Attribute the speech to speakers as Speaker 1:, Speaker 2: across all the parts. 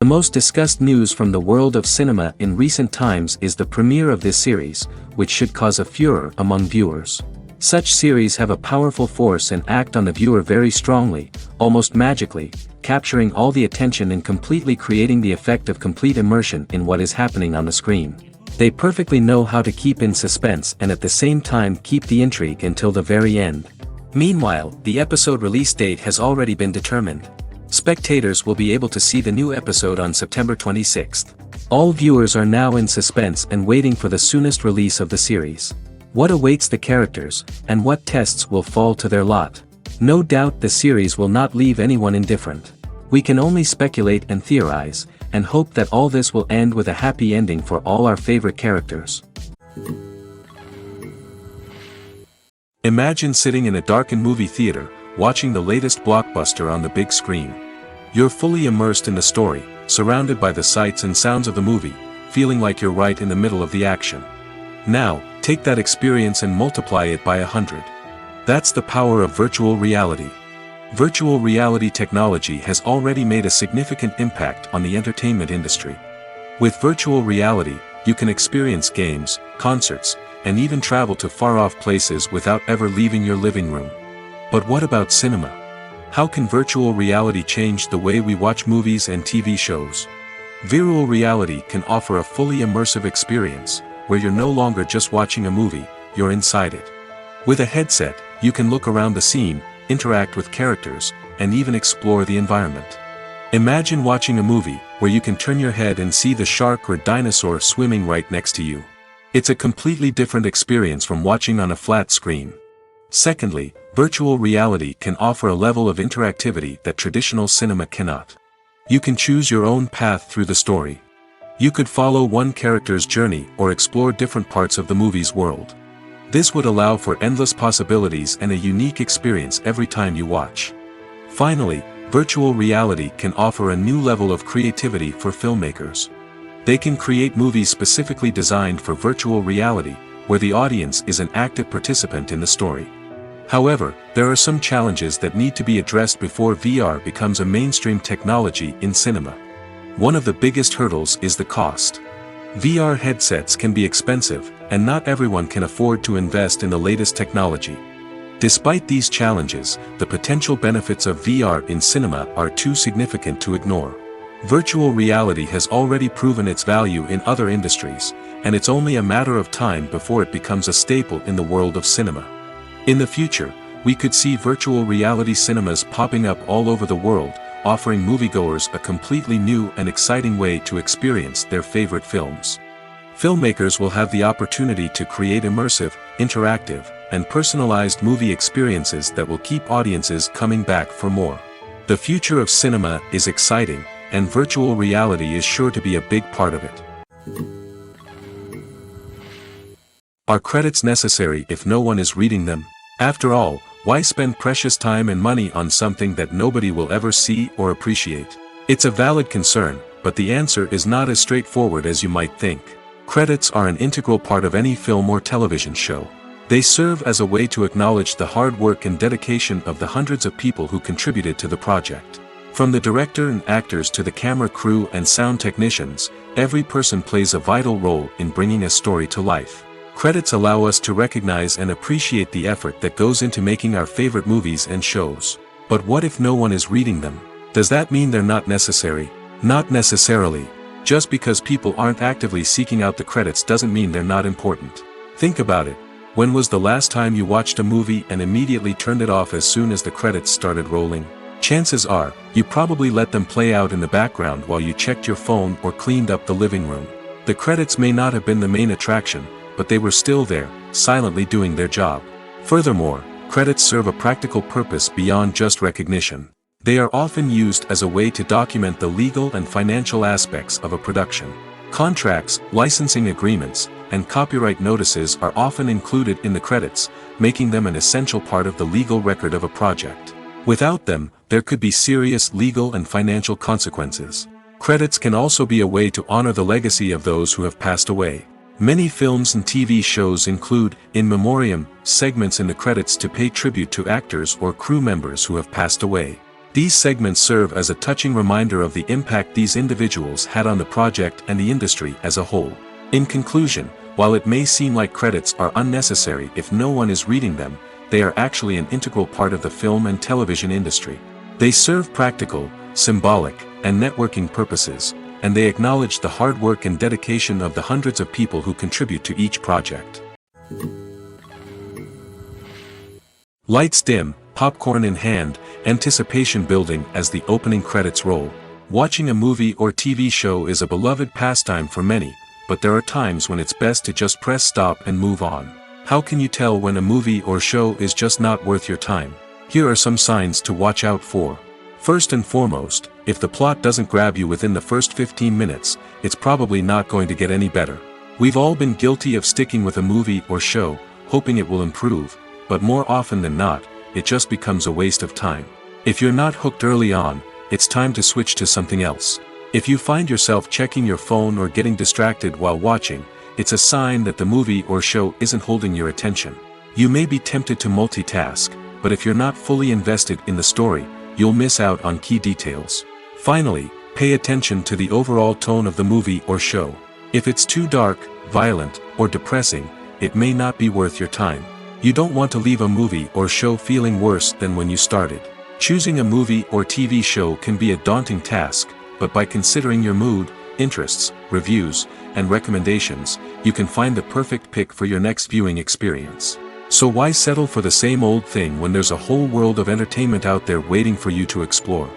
Speaker 1: The most discussed news from the world of cinema in recent times is the premiere of this series, which should cause a furor among viewers. Such series have a powerful force and act on the viewer very strongly, almost magically, capturing all the attention and completely creating the effect of complete immersion in what is happening on the screen. They perfectly know how to keep in suspense and at the same time keep the intrigue until the very end. Meanwhile, the episode release date has already been determined. Spectators will be able to see the new episode on September 26th. All viewers are now in suspense and waiting for the soonest release of the series. What awaits the characters, and what tests will fall to their lot? No doubt the series will not leave anyone indifferent. We can only speculate and theorize, and hope that all this will end with a happy ending for all our favorite characters.
Speaker 2: Imagine sitting in a darkened movie theater, watching the latest blockbuster on the big screen. You're fully immersed in the story, surrounded by the sights and sounds of the movie, feeling like you're right in the middle of the action. Now, take that experience and multiply it by 100. That's the power of virtual reality. Virtual reality technology has already made a significant impact on the entertainment industry. With virtual reality, you can experience games, concerts, and even travel to far-off places without ever leaving your living room. But what about cinema? How can virtual reality change the way we watch movies and TV shows? Virtual reality can offer a fully immersive experience, where you're no longer just watching a movie, you're inside it. With a headset, you can look around the scene, interact with characters, and even explore the environment. Imagine watching a movie, where you can turn your head and see the shark or dinosaur swimming right next to you. It's a completely different experience from watching on a flat screen. Secondly, virtual reality can offer a level of interactivity that traditional cinema cannot. You can choose your own path through the story. You could follow one character's journey or explore different parts of the movie's world. This would allow for endless possibilities and a unique experience every time you watch. Finally, virtual reality can offer a new level of creativity for filmmakers. They can create movies specifically designed for virtual reality, where the audience is an active participant in the story. However, there are some challenges that need to be addressed before VR becomes a mainstream technology in cinema. One of the biggest hurdles is the cost. VR headsets can be expensive, and not everyone can afford to invest in the latest technology. Despite these challenges, the potential benefits of VR in cinema are too significant to ignore. Virtual reality has already proven its value in other industries, and it's only a matter of time before it becomes a staple in the world of cinema. In the future, we could see virtual reality cinemas popping up all over the world, offering moviegoers a completely new and exciting way to experience their favorite films. Filmmakers will have the opportunity to create immersive, interactive, and personalized movie experiences that will keep audiences coming back for more. The future of cinema is exciting, and virtual reality is sure to be a big part of it. Are credits necessary if no one is reading them? After all, why spend precious time and money on something that nobody will ever see or appreciate? It's a valid concern, but the answer is not as straightforward as you might think. Credits are an integral part of any film or television show. They serve as a way to acknowledge the hard work and dedication of the hundreds of people who contributed to the project. From the director and actors to the camera crew and sound technicians, every person plays a vital role in bringing a story to life. Credits allow us to recognize and appreciate the effort that goes into making our favorite movies and shows. But what if no one is reading them? Does that mean they're not necessary? Not necessarily. Just because people aren't actively seeking out the credits doesn't mean they're not important. Think about it. When was the last time you watched a movie and immediately turned it off as soon as the credits started rolling? Chances are, you probably let them play out in the background while you checked your phone or cleaned up the living room. The credits may not have been the main attraction, but they were still there, silently doing their job. Furthermore, credits serve a practical purpose beyond just recognition. They are often used as a way to document the legal and financial aspects of a production. Contracts, licensing agreements, and copyright notices are often included in the credits, making them an essential part of the legal record of a project. Without them, there could be serious legal and financial consequences. Credits can also be a way to honor the legacy of those who have passed away. Many films and TV shows include, in memoriam, segments in the credits to pay tribute to actors or crew members who have passed away. These segments serve as a touching reminder of the impact these individuals had on the project and the industry as a whole. In conclusion, while it may seem like credits are unnecessary if no one is reading them, they are actually an integral part of the film and television industry. They serve practical, symbolic, and networking purposes, and they acknowledge the hard work and dedication of the hundreds of people who contribute to each project. Lights dim, popcorn in hand, anticipation building as the opening credits roll. Watching a movie or TV show is a beloved pastime for many, but there are times when it's best to just press stop and move on. How can you tell when a movie or show is just not worth your time? Here are some signs to watch out for. First and foremost, if the plot doesn't grab you within the first 15 minutes, it's probably not going to get any better. We've all been guilty of sticking with a movie or show, hoping it will improve, but more often than not, it just becomes a waste of time. If you're not hooked early on, it's time to switch to something else. If you find yourself checking your phone or getting distracted while watching, it's a sign that the movie or show isn't holding your attention. You may be tempted to multitask, but if you're not fully invested in the story, you'll miss out on key details. Finally, pay attention to the overall tone of the movie or show. If it's too dark, violent, or depressing, it may not be worth your time. You don't want to leave a movie or show feeling worse than when you started. Choosing a movie or TV show can be a daunting task, but by considering your mood, interests, reviews, and recommendations, you can find the perfect pick for your next viewing experience. So why settle for the same old thing when there's a whole world of entertainment out there waiting for you to explore?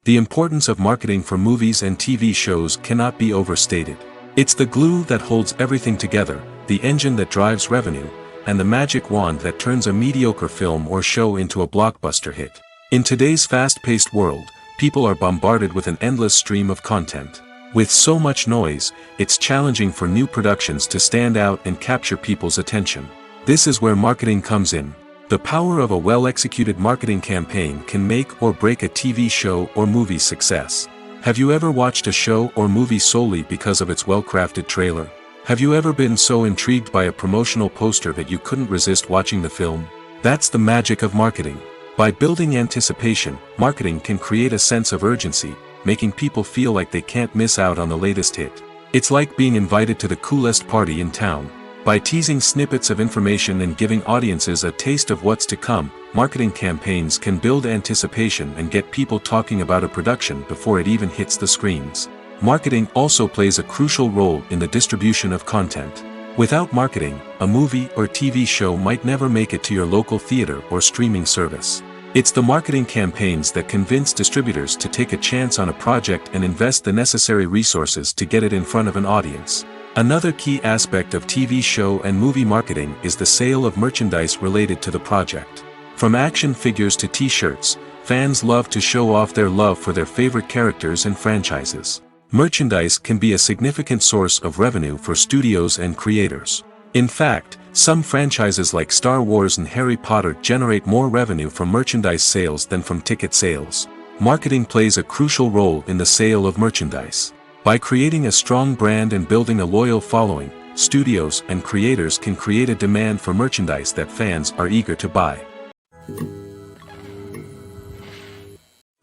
Speaker 2: The importance of marketing for movies and TV shows cannot be overstated. It's the glue that holds everything together, the engine that drives revenue, and the magic wand that turns a mediocre film or show into a blockbuster hit. In today's fast-paced world, people are bombarded with an endless stream of content. With so much noise, it's challenging for new productions to stand out and capture people's attention. This is where marketing comes in. The power of a well-executed marketing campaign can make or break a TV show or movie's success. Have you ever watched a show or movie solely because of its well-crafted trailer? Have you ever been so intrigued by a promotional poster that you couldn't resist watching the film? That's the magic of marketing. By building anticipation, marketing can create a sense of urgency, making people feel like they can't miss out on the latest hit. It's like being invited to the coolest party in town. By teasing snippets of information and giving audiences a taste of what's to come, marketing campaigns can build anticipation and get people talking about a production before it even hits the screens. Marketing also plays a crucial role in the distribution of content. Without marketing, a movie or TV show might never make it to your local theater or streaming service. It's the marketing campaigns that convince distributors to take a chance on a project and invest the necessary resources to get it in front of an audience. Another key aspect of TV show and movie marketing is the sale of merchandise related to the project. From action figures to t-shirts, fans love to show off their love for their favorite characters and franchises. Merchandise can be a significant source of revenue for studios and creators. In fact, some franchises like Star Wars and Harry Potter generate more revenue from merchandise sales than from ticket sales. Marketing plays a crucial role in the sale of merchandise. By creating a strong brand and building a loyal following, studios and creators can create a demand for merchandise that fans are eager to buy.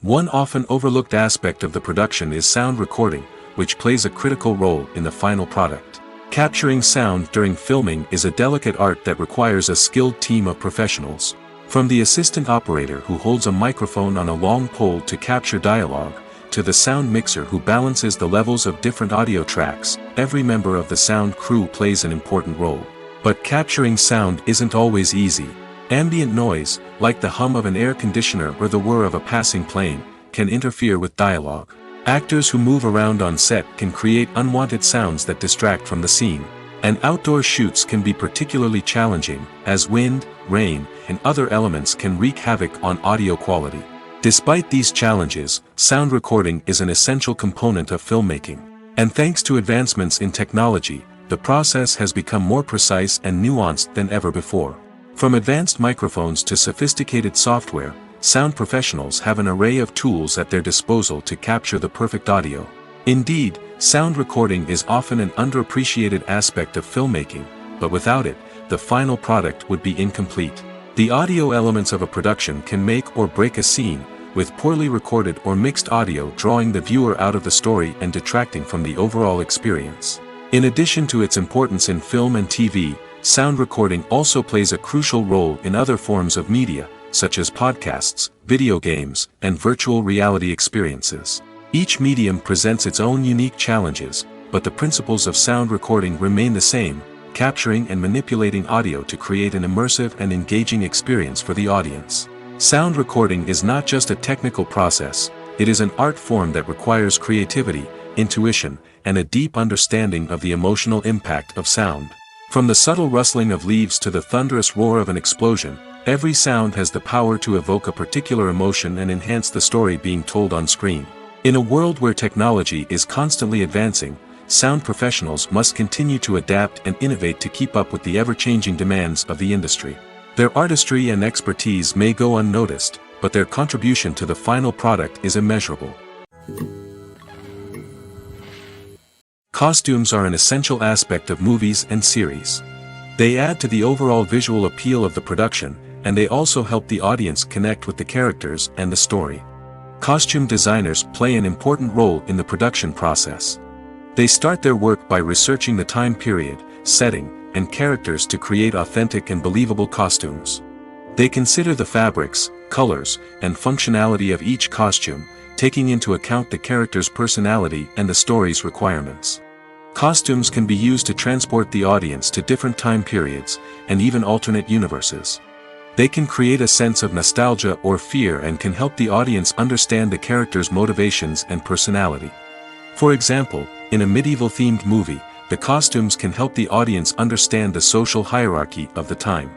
Speaker 2: One often overlooked aspect of the production is sound recording, which plays a critical role in the final product. Capturing sound during filming is a delicate art that requires a skilled team of professionals. From the assistant operator who holds a microphone on a long pole to capture dialogue, to the sound mixer who balances the levels of different audio tracks, every member of the sound crew plays an important role. But capturing sound isn't always easy. Ambient noise, like the hum of an air conditioner or the whir of a passing plane, can interfere with dialogue. Actors who move around on set can create unwanted sounds that distract from the scene. And outdoor shoots can be particularly challenging, as wind, rain, and other elements can wreak havoc on audio quality. Despite these challenges, sound recording is an essential component of filmmaking. And thanks to advancements in technology, the process has become more precise and nuanced than ever before. From advanced microphones to sophisticated software, sound professionals have an array of tools at their disposal to capture the perfect audio. Indeed, sound recording is often an underappreciated aspect of filmmaking, but without it, the final product would be incomplete. The audio elements of a production can make or break a scene, with poorly recorded or mixed audio drawing the viewer out of the story and detracting from the overall experience. In addition to its importance in film and TV, sound recording also plays a crucial role in other forms of media, such as podcasts, video games, and virtual reality experiences. Each medium presents its own unique challenges, but the principles of sound recording remain the same, capturing and manipulating audio to create an immersive and engaging experience for the audience. Sound recording is not just a technical process, it is an art form that requires creativity, intuition, and a deep understanding of the emotional impact of sound. From the subtle rustling of leaves to the thunderous roar of an explosion, every sound has the power to evoke a particular emotion and enhance the story being told on screen. In a world where technology is constantly advancing, sound professionals must continue to adapt and innovate to keep up with the ever-changing demands of the industry. Their artistry and expertise may go unnoticed, but their contribution to the final product is immeasurable. Costumes are an essential aspect of movies and series. They add to the overall visual appeal of the production, and they also help the audience connect with the characters and the story. Costume designers play an important role in the production process. They start their work by researching the time period, setting, and characters to create authentic and believable costumes. They consider the fabrics, colors, and functionality of each costume, taking into account the character's personality and the story's requirements. Costumes can be used to transport the audience to different time periods, and even alternate universes. They can create a sense of nostalgia or fear and can help the audience understand the character's motivations and personality. For example, in a medieval-themed movie, the costumes can help the audience understand the social hierarchy of the time.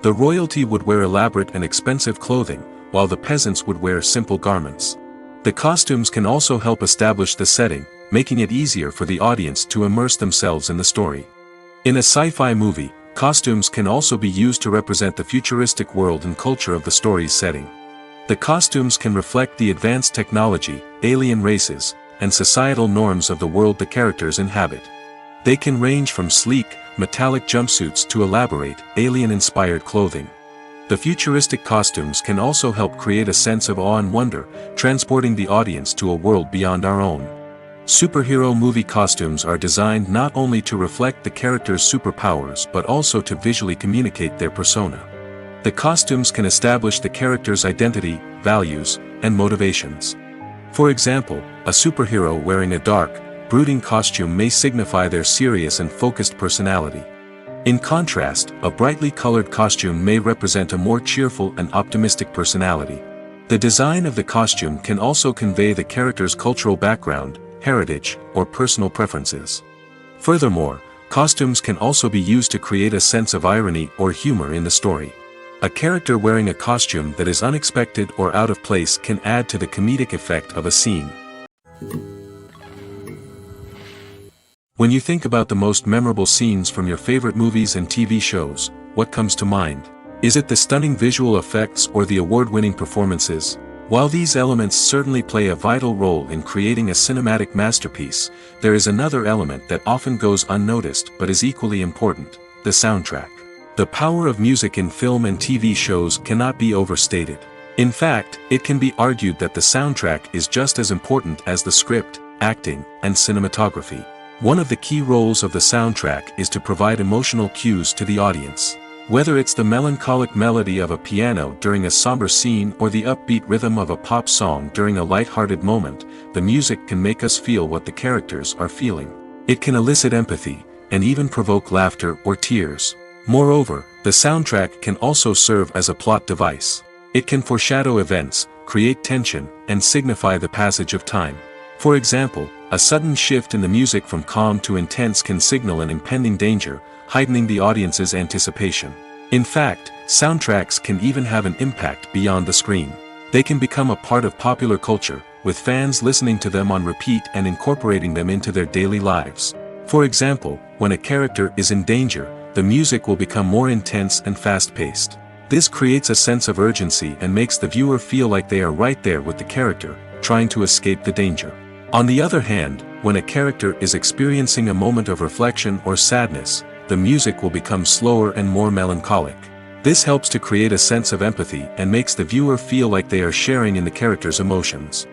Speaker 2: The royalty would wear elaborate and expensive clothing, while the peasants would wear simple garments. The costumes can also help establish the setting, making it easier for the audience to immerse themselves in the story. In a sci-fi movie, costumes can also be used to represent the futuristic world and culture of the story's setting. The costumes can reflect the advanced technology, alien races, and societal norms of the world the characters inhabit. They can range from sleek, metallic jumpsuits to elaborate, alien-inspired clothing. The futuristic costumes can also help create a sense of awe and wonder, transporting the audience to a world beyond our own. Superhero movie costumes are designed not only to reflect the character's superpowers but also to visually communicate their persona. The costumes can establish the character's identity, values, and motivations. For example, a superhero wearing a dark, brooding costume may signify their serious and focused personality. In contrast, a brightly colored costume may represent a more cheerful and optimistic personality. The design of the costume can also convey the character's cultural background, heritage, or personal preferences. Furthermore, costumes can also be used to create a sense of irony or humor in the story. A character wearing a costume that is unexpected or out of place can add to the comedic effect of a scene. When you think about the most memorable scenes from your favorite movies and TV shows, what comes to mind? Is it the stunning visual effects or the award-winning performances? While these elements certainly play a vital role in creating a cinematic masterpiece, there is another element that often goes unnoticed but is equally important: the soundtrack. The power of music in film and TV shows cannot be overstated. In fact, it can be argued that the soundtrack is just as important as the script, acting, and cinematography. One of the key roles of the soundtrack is to provide emotional cues to the audience. Whether it's the melancholic melody of a piano during a somber scene or the upbeat rhythm of a pop song during a light-hearted moment, the music can make us feel what the characters are feeling. It can elicit empathy, and even provoke laughter or tears. Moreover, the soundtrack can also serve as a plot device. It can foreshadow events, create tension, and signify the passage of time. For example, a sudden shift in the music from calm to intense can signal an impending danger, heightening the audience's anticipation. In fact, soundtracks can even have an impact beyond the screen. They can become a part of popular culture, with fans listening to them on repeat and incorporating them into their daily lives. For example, when a character is in danger, the music will become more intense and fast-paced. This creates a sense of urgency and makes the viewer feel like they are right there with the character, trying to escape the danger. On the other hand, when a character is experiencing a moment of reflection or sadness, the music will become slower and more melancholic. This helps to create a sense of empathy and makes the viewer feel like they are sharing in the character's emotions.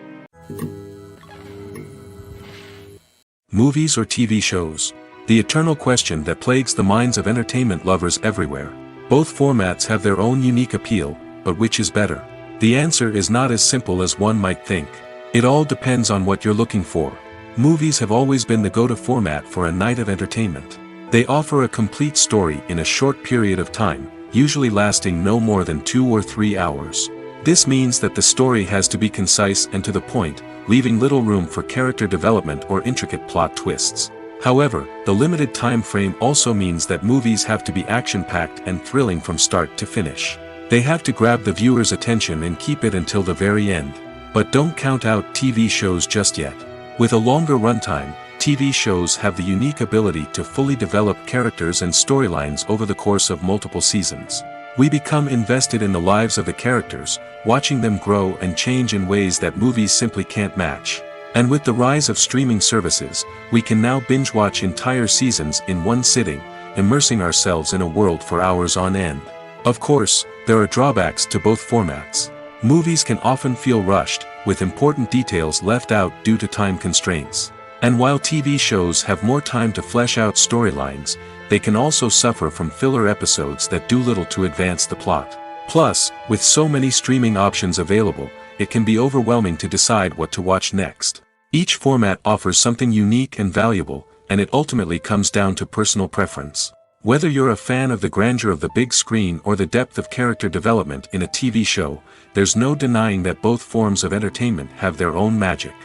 Speaker 2: Movies or TV shows? The eternal question that plagues the minds of entertainment lovers everywhere. Both formats have their own unique appeal, but which is better? The answer is not as simple as one might think. It all depends on what you're looking for. Movies have always been the go-to format for a night of entertainment. They offer a complete story in a short period of time, usually lasting no more than 2 or 3 hours. This means that the story has to be concise and to the point, leaving little room for character development or intricate plot twists. However, the limited time frame also means that movies have to be action-packed and thrilling from start to finish. They have to grab the viewer's attention and keep it until the very end. But don't count out TV shows just yet. With a longer runtime, TV shows have the unique ability to fully develop characters and storylines over the course of multiple seasons. We become invested in the lives of the characters, watching them grow and change in ways that movies simply can't match. And with the rise of streaming services, we can now binge-watch entire seasons in one sitting, immersing ourselves in a world for hours on end. Of course, there are drawbacks to both formats. Movies can often feel rushed, with important details left out due to time constraints. And while TV shows have more time to flesh out storylines, they can also suffer from filler episodes that do little to advance the plot. Plus, with so many streaming options available, it can be overwhelming to decide what to watch next. Each format offers something unique and valuable, and it ultimately comes down to personal preference. Whether you're a fan of the grandeur of the big screen or the depth of character development in a TV show, there's no denying that both forms of entertainment have their own magic.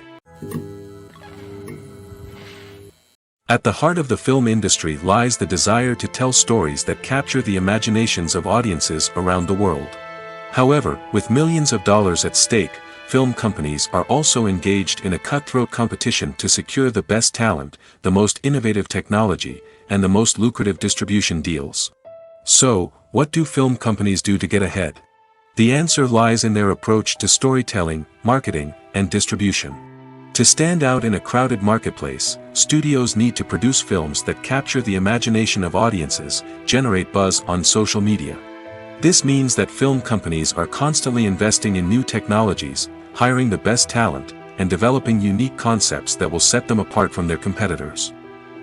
Speaker 2: At the heart of the film industry lies the desire to tell stories that capture the imaginations of audiences around the world. However, with millions of dollars at stake, film companies are also engaged in a cutthroat competition to secure the best talent, the most innovative technology, and the most lucrative distribution deals. So, what do film companies do to get ahead? The answer lies in their approach to storytelling, marketing, and distribution. To stand out in a crowded marketplace, studios need to produce films that capture the imagination of audiences, generate buzz on social media. This means that film companies are constantly investing in new technologies, hiring the best talent, and developing unique concepts that will set them apart from their competitors.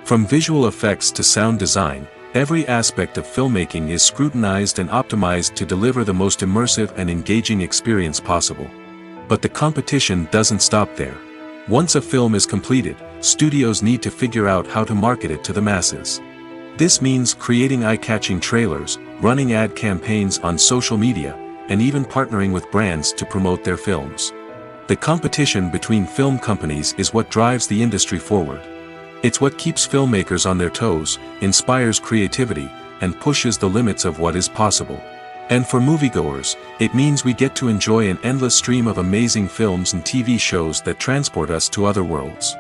Speaker 2: From visual effects to sound design, every aspect of filmmaking is scrutinized and optimized to deliver the most immersive and engaging experience possible. But the competition doesn't stop there. Once a film is completed, studios need to figure out how to market it to the masses. This means creating eye-catching trailers, running ad campaigns on social media, and even partnering with brands to promote their films. The competition between film companies is what drives the industry forward. It's what keeps filmmakers on their toes, inspires creativity, and pushes the limits of what is possible. And for moviegoers, it means we get to enjoy an endless stream of amazing films and TV shows that transport us to other worlds.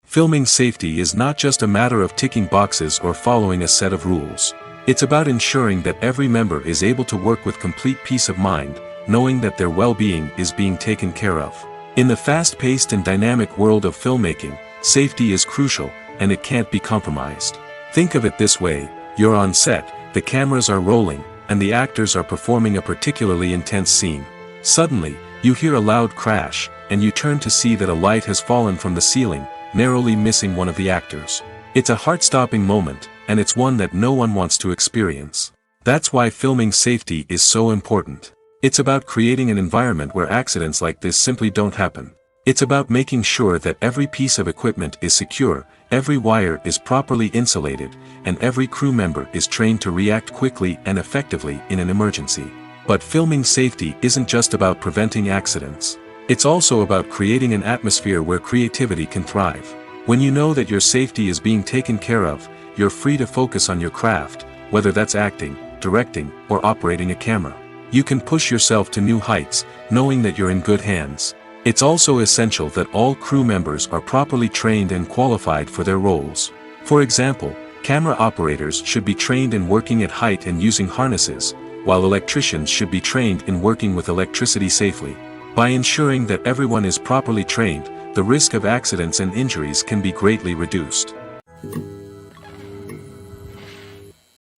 Speaker 2: Filming safety is not just a matter of ticking boxes or following a set of rules. It's about ensuring that every member is able to work with complete peace of mind, knowing that their well-being is being taken care of. In the fast-paced and dynamic world of filmmaking, safety is crucial, and it can't be compromised. Think of it this way. You're on set, the cameras are rolling, and the actors are performing a particularly intense scene. Suddenly, you hear a loud crash, and you turn to see that a light has fallen from the ceiling, narrowly missing one of the actors. It's a heart-stopping moment, and it's one that no one wants to experience. That's why filming safety is so important. It's about creating an environment where accidents like this simply don't happen. It's about making sure that every piece of equipment is secure, every wire is properly insulated, and every crew member is trained to react quickly and effectively in an emergency. But filming safety isn't just about preventing accidents. It's also about creating an atmosphere where creativity can thrive. When you know that your safety is being taken care of, you're free to focus on your craft, whether that's acting, directing, or operating a camera. You can push yourself to new heights, knowing that you're in good hands. It's also essential that all crew members are properly trained and qualified for their roles. For example, camera operators should be trained in working at height and using harnesses, while electricians should be trained in working with electricity safely. By ensuring that everyone is properly trained, the risk of accidents and injuries can be greatly reduced.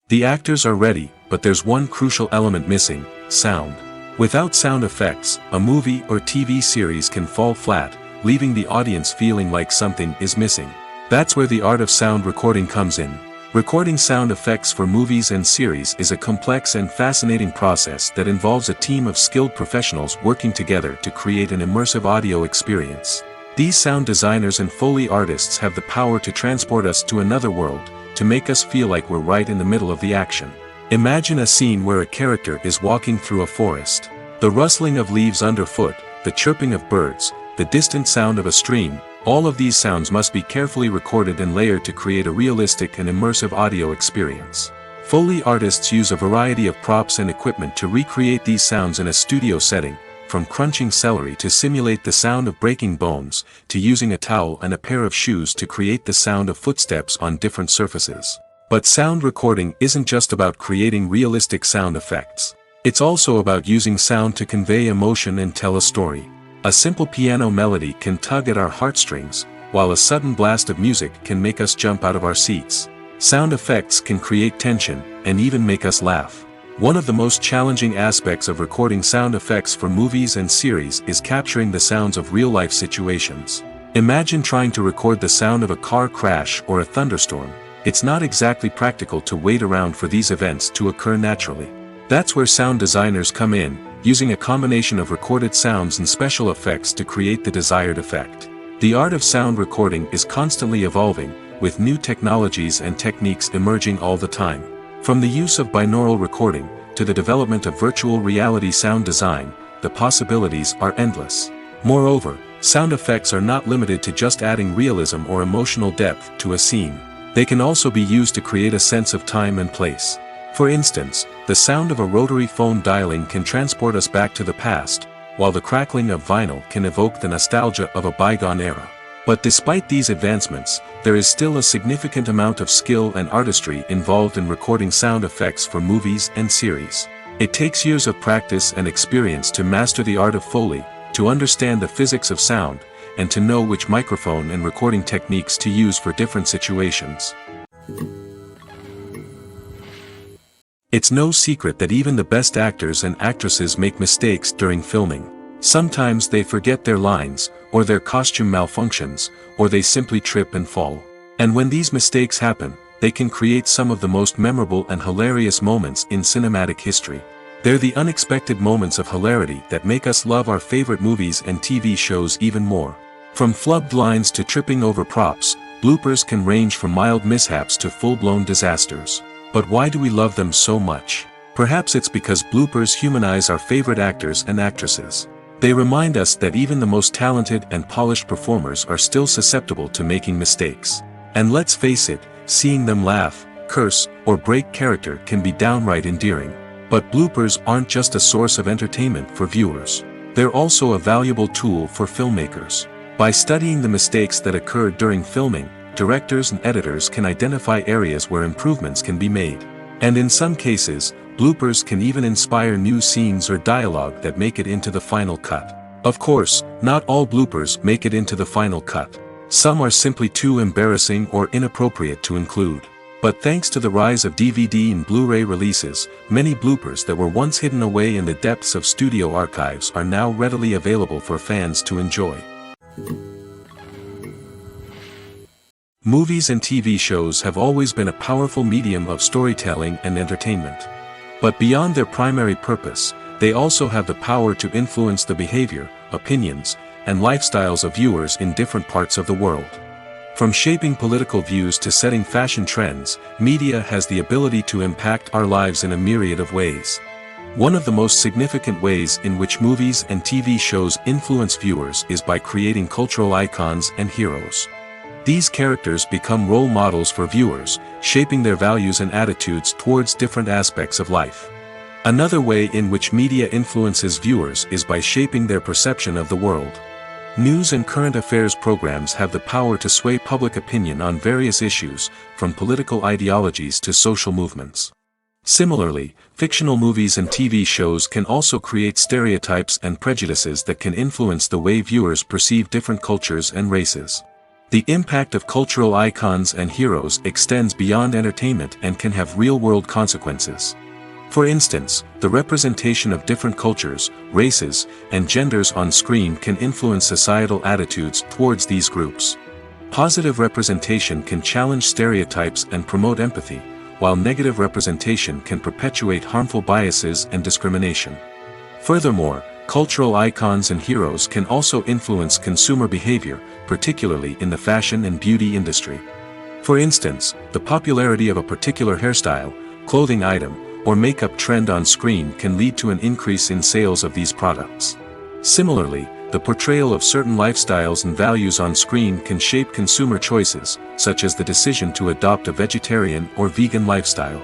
Speaker 2: The actors are ready, but there's one crucial element missing: sound. Without sound effects, a movie or TV series can fall flat, leaving the audience feeling like something is missing. That's where the art of sound recording comes in. Recording sound effects for movies and series is a complex and fascinating process that involves a team of skilled professionals working together to create an immersive audio experience. These sound designers and Foley artists have the power to transport us to another world, to make us feel like we're right in the middle of the action. Imagine a scene where a character is walking through a forest. The rustling of leaves underfoot, the chirping of birds, the distant sound of a stream, all of these sounds must be carefully recorded and layered to create a realistic and immersive audio experience. Foley artists use a variety of props and equipment to recreate these sounds in a studio setting, from crunching celery to simulate the sound of breaking bones, to using a towel and a pair of shoes to create the sound of footsteps on different surfaces. But sound recording isn't just about creating realistic sound effects. It's also about using sound to convey emotion and tell a story. A simple piano melody can tug at our heartstrings, while a sudden blast of music can make us jump out of our seats. Sound effects can create tension, and even make us laugh. One of the most challenging aspects of recording sound effects for movies and series is capturing the sounds of real-life situations. Imagine trying to record the sound of a car crash or a thunderstorm. It's not exactly practical to wait around for these events to occur naturally. That's where sound designers come in, using a combination of recorded sounds and special effects to create the desired effect. The art of sound recording is constantly evolving, with new technologies and techniques emerging all the time. From the use of binaural recording, to the development of virtual reality sound design, the possibilities are endless. Moreover, sound effects are not limited to just adding realism or emotional depth to a scene. They can also be used to create a sense of time and place. For instance, the sound of a rotary phone dialing can transport us back to the past, while the crackling of vinyl can evoke the nostalgia of a bygone era. But despite these advancements, there is still a significant amount of skill and artistry involved in recording sound effects for movies and series. It takes years of practice and experience to master the art of Foley, to understand the physics of sound, and to know which microphone and recording techniques to use for different situations. It's no secret that even the best actors and actresses make mistakes during filming. Sometimes they forget their lines, or their costume malfunctions, or they simply trip and fall. And when these mistakes happen, they can create some of the most memorable and hilarious moments in cinematic history. They're the unexpected moments of hilarity that make us love our favorite movies and TV shows even more. From flubbed lines to tripping over props, bloopers can range from mild mishaps to full-blown disasters. But why do we love them so much? Perhaps it's because bloopers humanize our favorite actors and actresses. They remind us that even the most talented and polished performers are still susceptible to making mistakes. And let's face it, seeing them laugh, curse, or break character can be downright endearing. But bloopers aren't just a source of entertainment for viewers. They're also a valuable tool for filmmakers. By studying the mistakes that occurred during filming, directors and editors can identify areas where improvements can be made. And in some cases, bloopers can even inspire new scenes or dialogue that make it into the final cut. Of course, not all bloopers make it into the final cut. Some are simply too embarrassing or inappropriate to include. But thanks to the rise of DVD and Blu-ray releases, many bloopers that were once hidden away in the depths of studio archives are now readily available for fans to enjoy. Movies and TV shows have always been a powerful medium of storytelling and entertainment. But beyond their primary purpose, they also have the power to influence the behavior, opinions, and lifestyles of viewers in different parts of the world. From shaping political views to setting fashion trends, media has the ability to impact our lives in a myriad of ways. One of the most significant ways in which movies and TV shows influence viewers is by creating cultural icons and heroes. These characters become role models for viewers, shaping their values and attitudes towards different aspects of life. Another way in which media influences viewers is by shaping their perception of the world. News and current affairs programs have the power to sway public opinion on various issues, from political ideologies to social movements. Similarly, fictional movies and TV shows can also create stereotypes and prejudices that can influence the way viewers perceive different cultures and races. The impact of cultural icons and heroes extends beyond entertainment and can have real-world consequences. For instance, the representation of different cultures, races, and genders on screen can influence societal attitudes towards these groups. Positive representation can challenge stereotypes and promote empathy, while negative representation can perpetuate harmful biases and discrimination. Furthermore, cultural icons and heroes can also influence consumer behavior, particularly in the fashion and beauty industry. For instance, the popularity of a particular hairstyle, clothing item, or makeup trend on screen can lead to an increase in sales of these products. Similarly, the portrayal of certain lifestyles and values on screen can shape consumer choices, such as the decision to adopt a vegetarian or vegan lifestyle.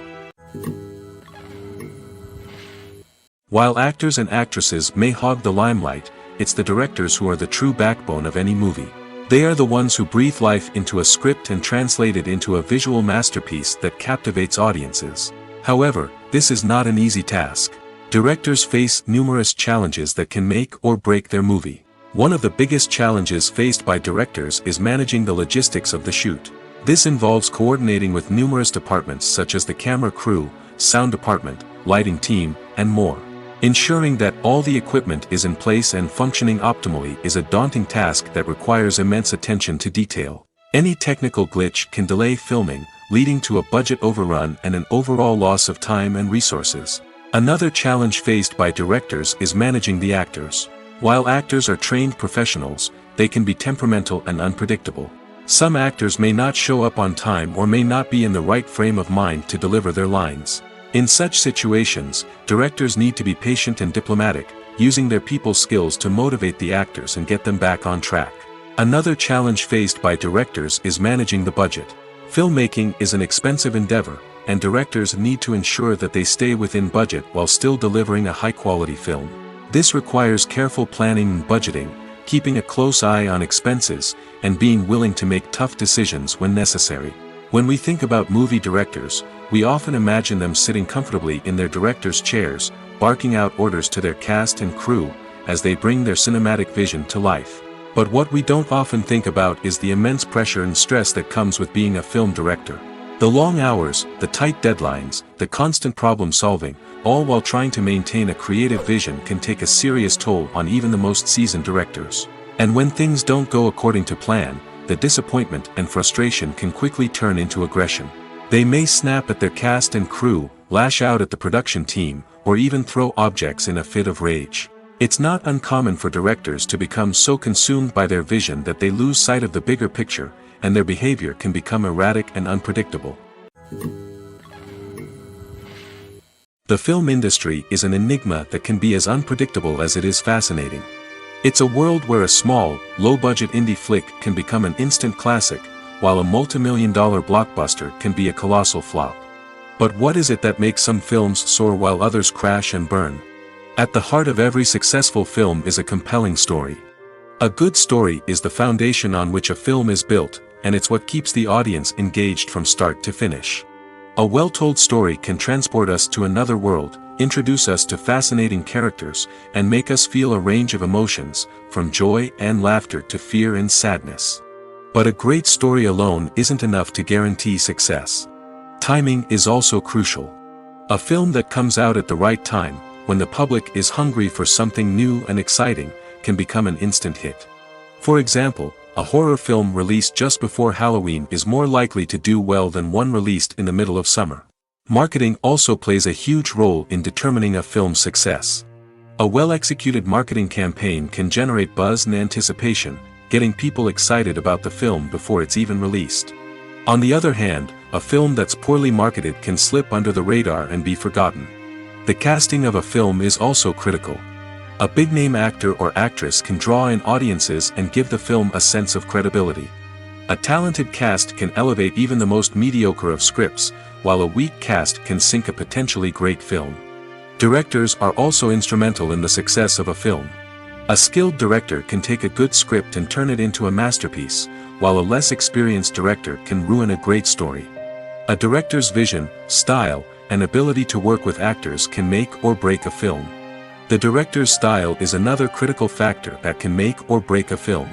Speaker 2: While actors and actresses may hog the limelight, it's the directors who are the true backbone of any movie. They are the ones who breathe life into a script and translate it into a visual masterpiece that captivates audiences. However, this is not an easy task. Directors face numerous challenges that can make or break their movie. One of the biggest challenges faced by directors is managing the logistics of the shoot. This involves coordinating with numerous departments such as the camera crew, sound department, lighting team, and more. Ensuring that all the equipment is in place and functioning optimally is a daunting task that requires immense attention to detail. Any technical glitch can delay filming, leading to a budget overrun and an overall loss of time and resources. Another challenge faced by directors is managing the actors. While actors are trained professionals, they can be temperamental and unpredictable. Some actors may not show up on time or may not be in the right frame of mind to deliver their lines. In such situations, directors need to be patient and diplomatic, using their people skills to motivate the actors and get them back on track. Another challenge faced by directors is managing the budget. Filmmaking is an expensive endeavor, and directors need to ensure that they stay within budget while still delivering a high-quality film. This requires careful planning and budgeting, keeping a close eye on expenses, and being willing to make tough decisions when necessary. When we think about movie directors, we often imagine them sitting comfortably in their director's chairs, barking out orders to their cast and crew, as they bring their cinematic vision to life. But what we don't often think about is the immense pressure and stress that comes with being a film director. The long hours, the tight deadlines, the constant problem solving, all while trying to maintain a creative vision can take a serious toll on even the most seasoned directors. And when things don't go according to plan, the disappointment and frustration can quickly turn into aggression. They may snap at their cast and crew, lash out at the production team, or even throw objects in a fit of rage. It's not uncommon for directors to become so consumed by their vision that they lose sight of the bigger picture, and their behavior can become erratic and unpredictable. The film industry is an enigma that can be as unpredictable as it is fascinating. It's a world where a small, low-budget indie flick can become an instant classic, while a multi-million-dollar blockbuster can be a colossal flop. But what is it that makes some films soar while others crash and burn? At the heart of every successful film is a compelling story. A good story is the foundation on which a film is built, and it's what keeps the audience engaged from start to finish. A well-told story can transport us to another world, introduce us to fascinating characters, and make us feel a range of emotions, from joy and laughter to fear and sadness. But a great story alone isn't enough to guarantee success. Timing is also crucial. A film that comes out at the right time, when the public is hungry for something new and exciting, can become an instant hit. For example, A horror film released just before Halloween is more likely to do well than one released in the middle of summer. Marketing also plays a huge role in determining a film's success. A well-executed marketing campaign can generate buzz and anticipation, getting people excited about the film before it's even released. On the other hand, a film that's poorly marketed can slip under the radar and be forgotten. The casting of a film is also critical. A big-name actor or actress can draw in audiences and give the film a sense of credibility. A talented cast can elevate even the most mediocre of scripts, while a weak cast can sink a potentially great film. Directors are also instrumental in the success of a film. A skilled director can take a good script and turn it into a masterpiece, while a less experienced director can ruin a great story. A director's vision, style, and ability to work with actors can make or break a film. The director's style is another critical factor that can make or break a film.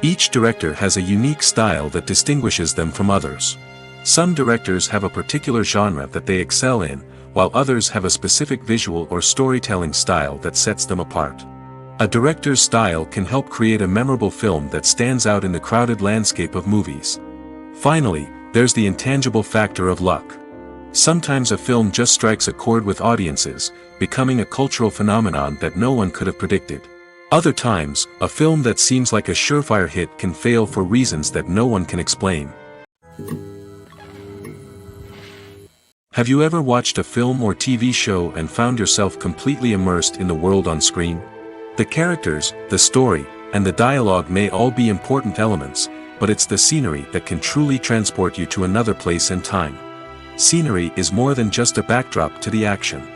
Speaker 2: Each director has a unique style that distinguishes them from others. Some directors have a particular genre that they excel in, while others have a specific visual or storytelling style that sets them apart. A director's style can help create a memorable film that stands out in the crowded landscape of movies. Finally, there's the intangible factor of luck. Sometimes a film just strikes a chord with audiences, becoming a cultural phenomenon that no one could have predicted. Other times, a film that seems like a surefire hit can fail for reasons that no one can explain. Have you ever watched a film or TV show and found yourself completely immersed in the world on screen? The characters, the story, and the dialogue may all be important elements, but it's the scenery that can truly transport you to another place and time. Scenery is more than just a backdrop to the action.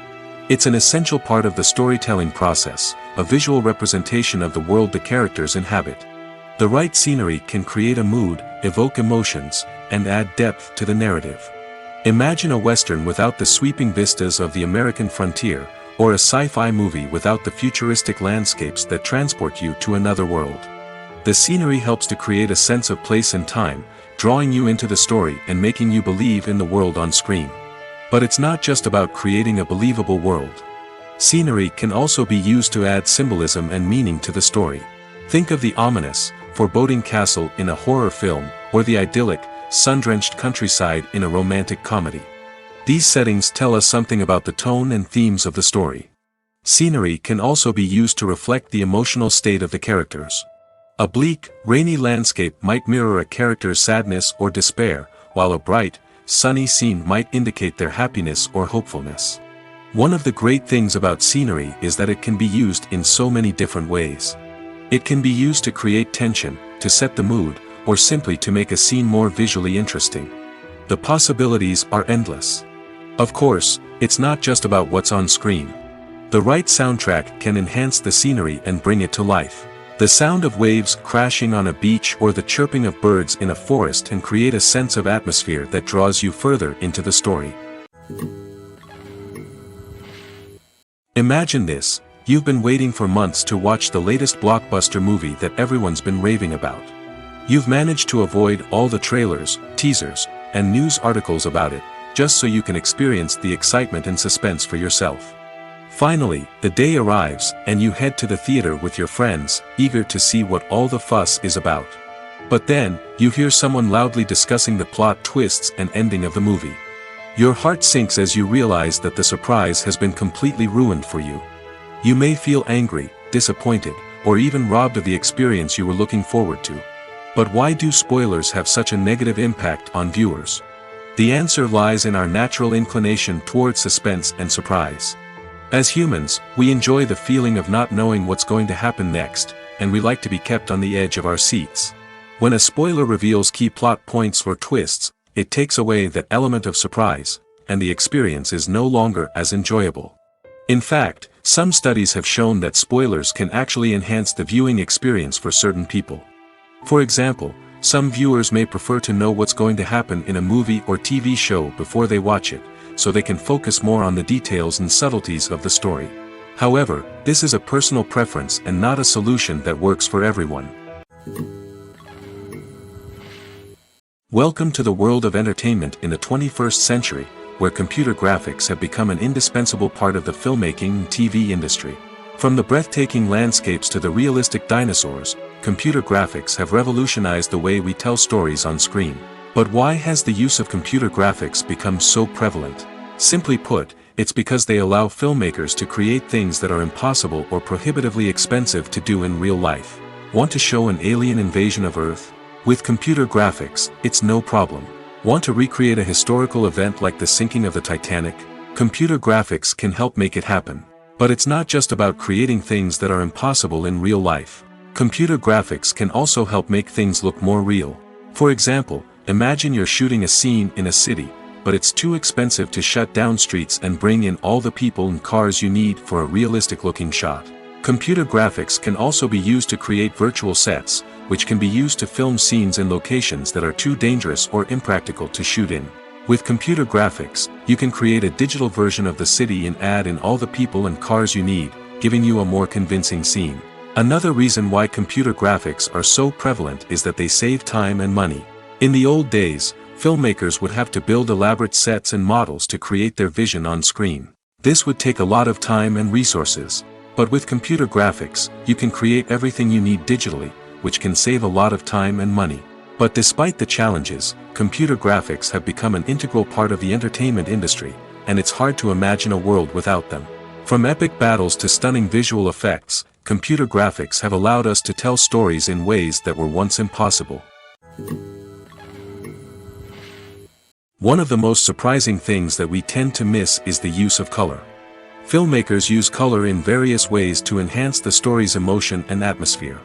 Speaker 2: It's an essential part of the storytelling process, a visual representation of the world the characters inhabit. The right scenery can create a mood, evoke emotions, and add depth to the narrative. Imagine a Western without the sweeping vistas of the American frontier, or a sci-fi movie without the futuristic landscapes that transport you to another world. The scenery helps to create a sense of place and time, drawing you into the story and making you believe in the world on screen. But it's not just about creating a believable world. Scenery can also be used to add symbolism and meaning to the story. Think of the ominous, foreboding castle in a horror film, or the idyllic, sun-drenched countryside in a romantic comedy. These settings tell us something about the tone and themes of the story. Scenery can also be used to reflect the emotional state of the characters. A bleak, rainy landscape might mirror a character's sadness or despair, while a bright, sunny scene might indicate their happiness or hopefulness. One of the great things about scenery is that it can be used in so many different ways. It can be used to create tension, to set the mood, or simply to make a scene more visually interesting. The possibilities are endless. Of course, it's not just about what's on screen. The right soundtrack can enhance the scenery and bring it to life. The sound of waves crashing on a beach or the chirping of birds in a forest can create a sense of atmosphere that draws you further into the story. Imagine this: you've been waiting for months to watch the latest blockbuster movie that everyone's been raving about. You've managed to avoid all the trailers, teasers, and news articles about it, just so you can experience the excitement and suspense for yourself. Finally, the day arrives, and you head to the theater with your friends, eager to see what all the fuss is about. But then, you hear someone loudly discussing the plot twists and ending of the movie. Your heart sinks as you realize that the surprise has been completely ruined for you. You may feel angry, disappointed, or even robbed of the experience you were looking forward to. But why do spoilers have such a negative impact on viewers? The answer lies in our natural inclination towards suspense and surprise. As humans, we enjoy the feeling of not knowing what's going to happen next, and we like to be kept on the edge of our seats. When a spoiler reveals key plot points or twists, it takes away that element of surprise, and the experience is no longer as enjoyable. In fact, some studies have shown that spoilers can actually enhance the viewing experience for certain people. For example, some viewers may prefer to know what's going to happen in a movie or TV show before they watch it, so they can focus more on the details and subtleties of the story. However, this is a personal preference and not a solution that works for everyone. Welcome to the world of entertainment in the 21st century, where computer graphics have become an indispensable part of the filmmaking and TV industry. From the breathtaking landscapes to the realistic dinosaurs, computer graphics have revolutionized the way we tell stories on screen. But why has the use of computer graphics become so prevalent? Simply put, it's because they allow filmmakers to create things that are impossible or prohibitively expensive to do in real life. Want to show an alien invasion of Earth? With computer graphics, it's no problem. Want to recreate a historical event like the sinking of the Titanic? Computer graphics can help make it happen. But it's not just about creating things that are impossible in real life. Computer graphics can also help make things look more real. For example, imagine you're shooting a scene in a city, but it's too expensive to shut down streets and bring in all the people and cars you need for a realistic-looking shot. Computer graphics can also be used to create virtual sets, which can be used to film scenes in locations that are too dangerous or impractical to shoot in. With computer graphics, you can create a digital version of the city and add in all the people and cars you need, giving you a more convincing scene. Another reason why computer graphics are so prevalent is that they save time and money. In the old days, filmmakers would have to build elaborate sets and models to create their vision on screen. This would take a lot of time and resources. But with computer graphics, you can create everything you need digitally, which can save a lot of time and money. But despite the challenges, computer graphics have become an integral part of the entertainment industry, and it's hard to imagine a world without them. From epic battles to stunning visual effects, computer graphics have allowed us to tell stories in ways that were once impossible. One of the most surprising things that we tend to miss is the use of color. Filmmakers use color in various ways to enhance the story's emotion and atmosphere.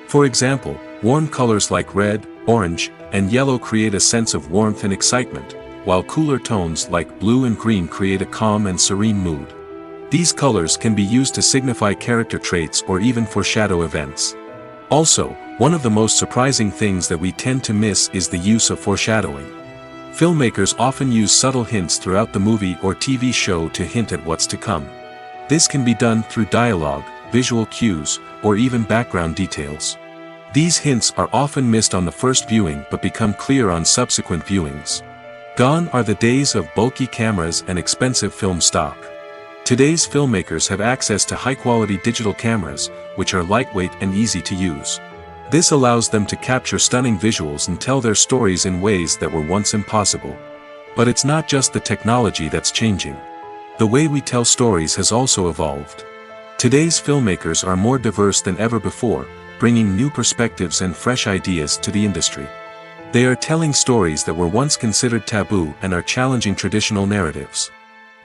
Speaker 2: For example, warm colors like red, orange, and yellow create a sense of warmth and excitement, while cooler tones like blue and green create a calm and serene mood. These colors can be used to signify character traits or even foreshadow events. Also, one of the most surprising things that we tend to miss is the use of foreshadowing. Filmmakers often use subtle hints throughout the movie or TV show to hint at what's to come. This can be done through dialogue, visual cues, or even background details. These hints are often missed on the first viewing but become clear on subsequent viewings. Gone are the days of bulky cameras and expensive film stock. Today's filmmakers have access to high-quality digital cameras, which are lightweight and easy to use. This allows them to capture stunning visuals and tell their stories in ways that were once impossible. But it's not just the technology that's changing. The way we tell stories has also evolved. Today's filmmakers are more diverse than ever before, bringing new perspectives and fresh ideas to the industry. They are telling stories that were once considered taboo and are challenging traditional narratives.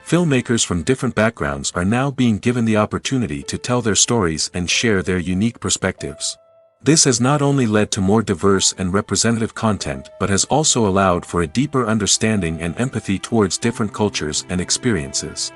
Speaker 2: Filmmakers from different backgrounds are now being given the opportunity to tell their stories and share their unique perspectives. This has not only led to more diverse and representative content but has also allowed for a deeper understanding and empathy towards different cultures and experiences.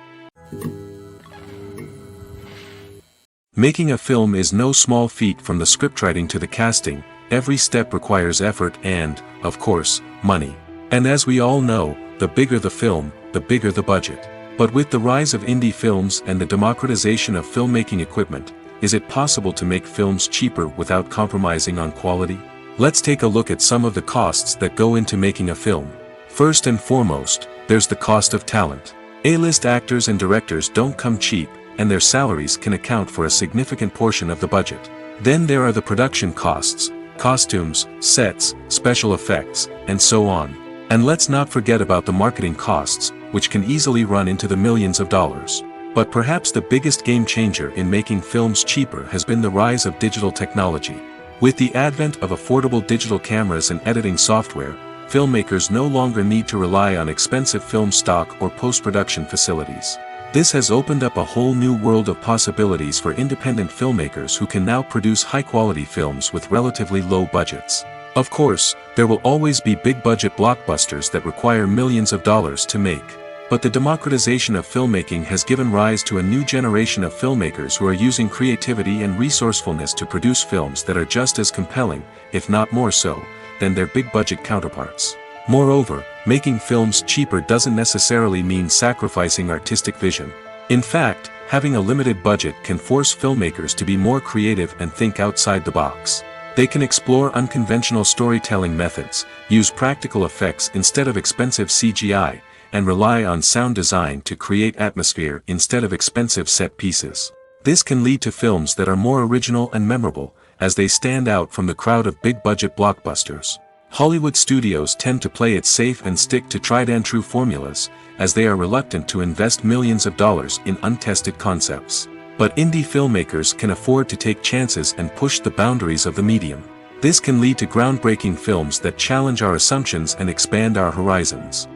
Speaker 2: Making a film is no small feat. From the scriptwriting to the casting, every step requires effort and, of course, money. And as we all know, the bigger the film, the bigger the budget. But with the rise of indie films and the democratization of filmmaking equipment, is it possible to make films cheaper without compromising on quality? Let's take a look at some of the costs that go into making a film. First and foremost, there's the cost of talent. A-list actors and directors don't come cheap, and their salaries can account for a significant portion of the budget. Then there are the production costs, costumes, sets, special effects, and so on. And let's not forget about the marketing costs, which can easily run into the millions of dollars. But perhaps the biggest game changer in making films cheaper has been the rise of digital technology. With the advent of affordable digital cameras and editing software, filmmakers no longer need to rely on expensive film stock or post-production facilities. This has opened up a whole new world of possibilities for independent filmmakers who can now produce high-quality films with relatively low budgets. Of course, there will always be big-budget blockbusters that require millions of dollars to make. But the democratization of filmmaking has given rise to a new generation of filmmakers who are using creativity and resourcefulness to produce films that are just as compelling, if not more so, than their big-budget counterparts. Moreover, making films cheaper doesn't necessarily mean sacrificing artistic vision. In fact, having a limited budget can force filmmakers to be more creative and think outside the box. They can explore unconventional storytelling methods, use practical effects instead of expensive CGI, and rely on sound design to create atmosphere instead of expensive set pieces. This can lead to films that are more original and memorable, as they stand out from the crowd of big-budget blockbusters. Hollywood studios tend to play it safe and stick to tried-and-true formulas, as they are reluctant to invest millions of dollars in untested concepts. But indie filmmakers can afford to take chances and push the boundaries of the medium. This can lead to groundbreaking films that challenge our assumptions and expand our horizons.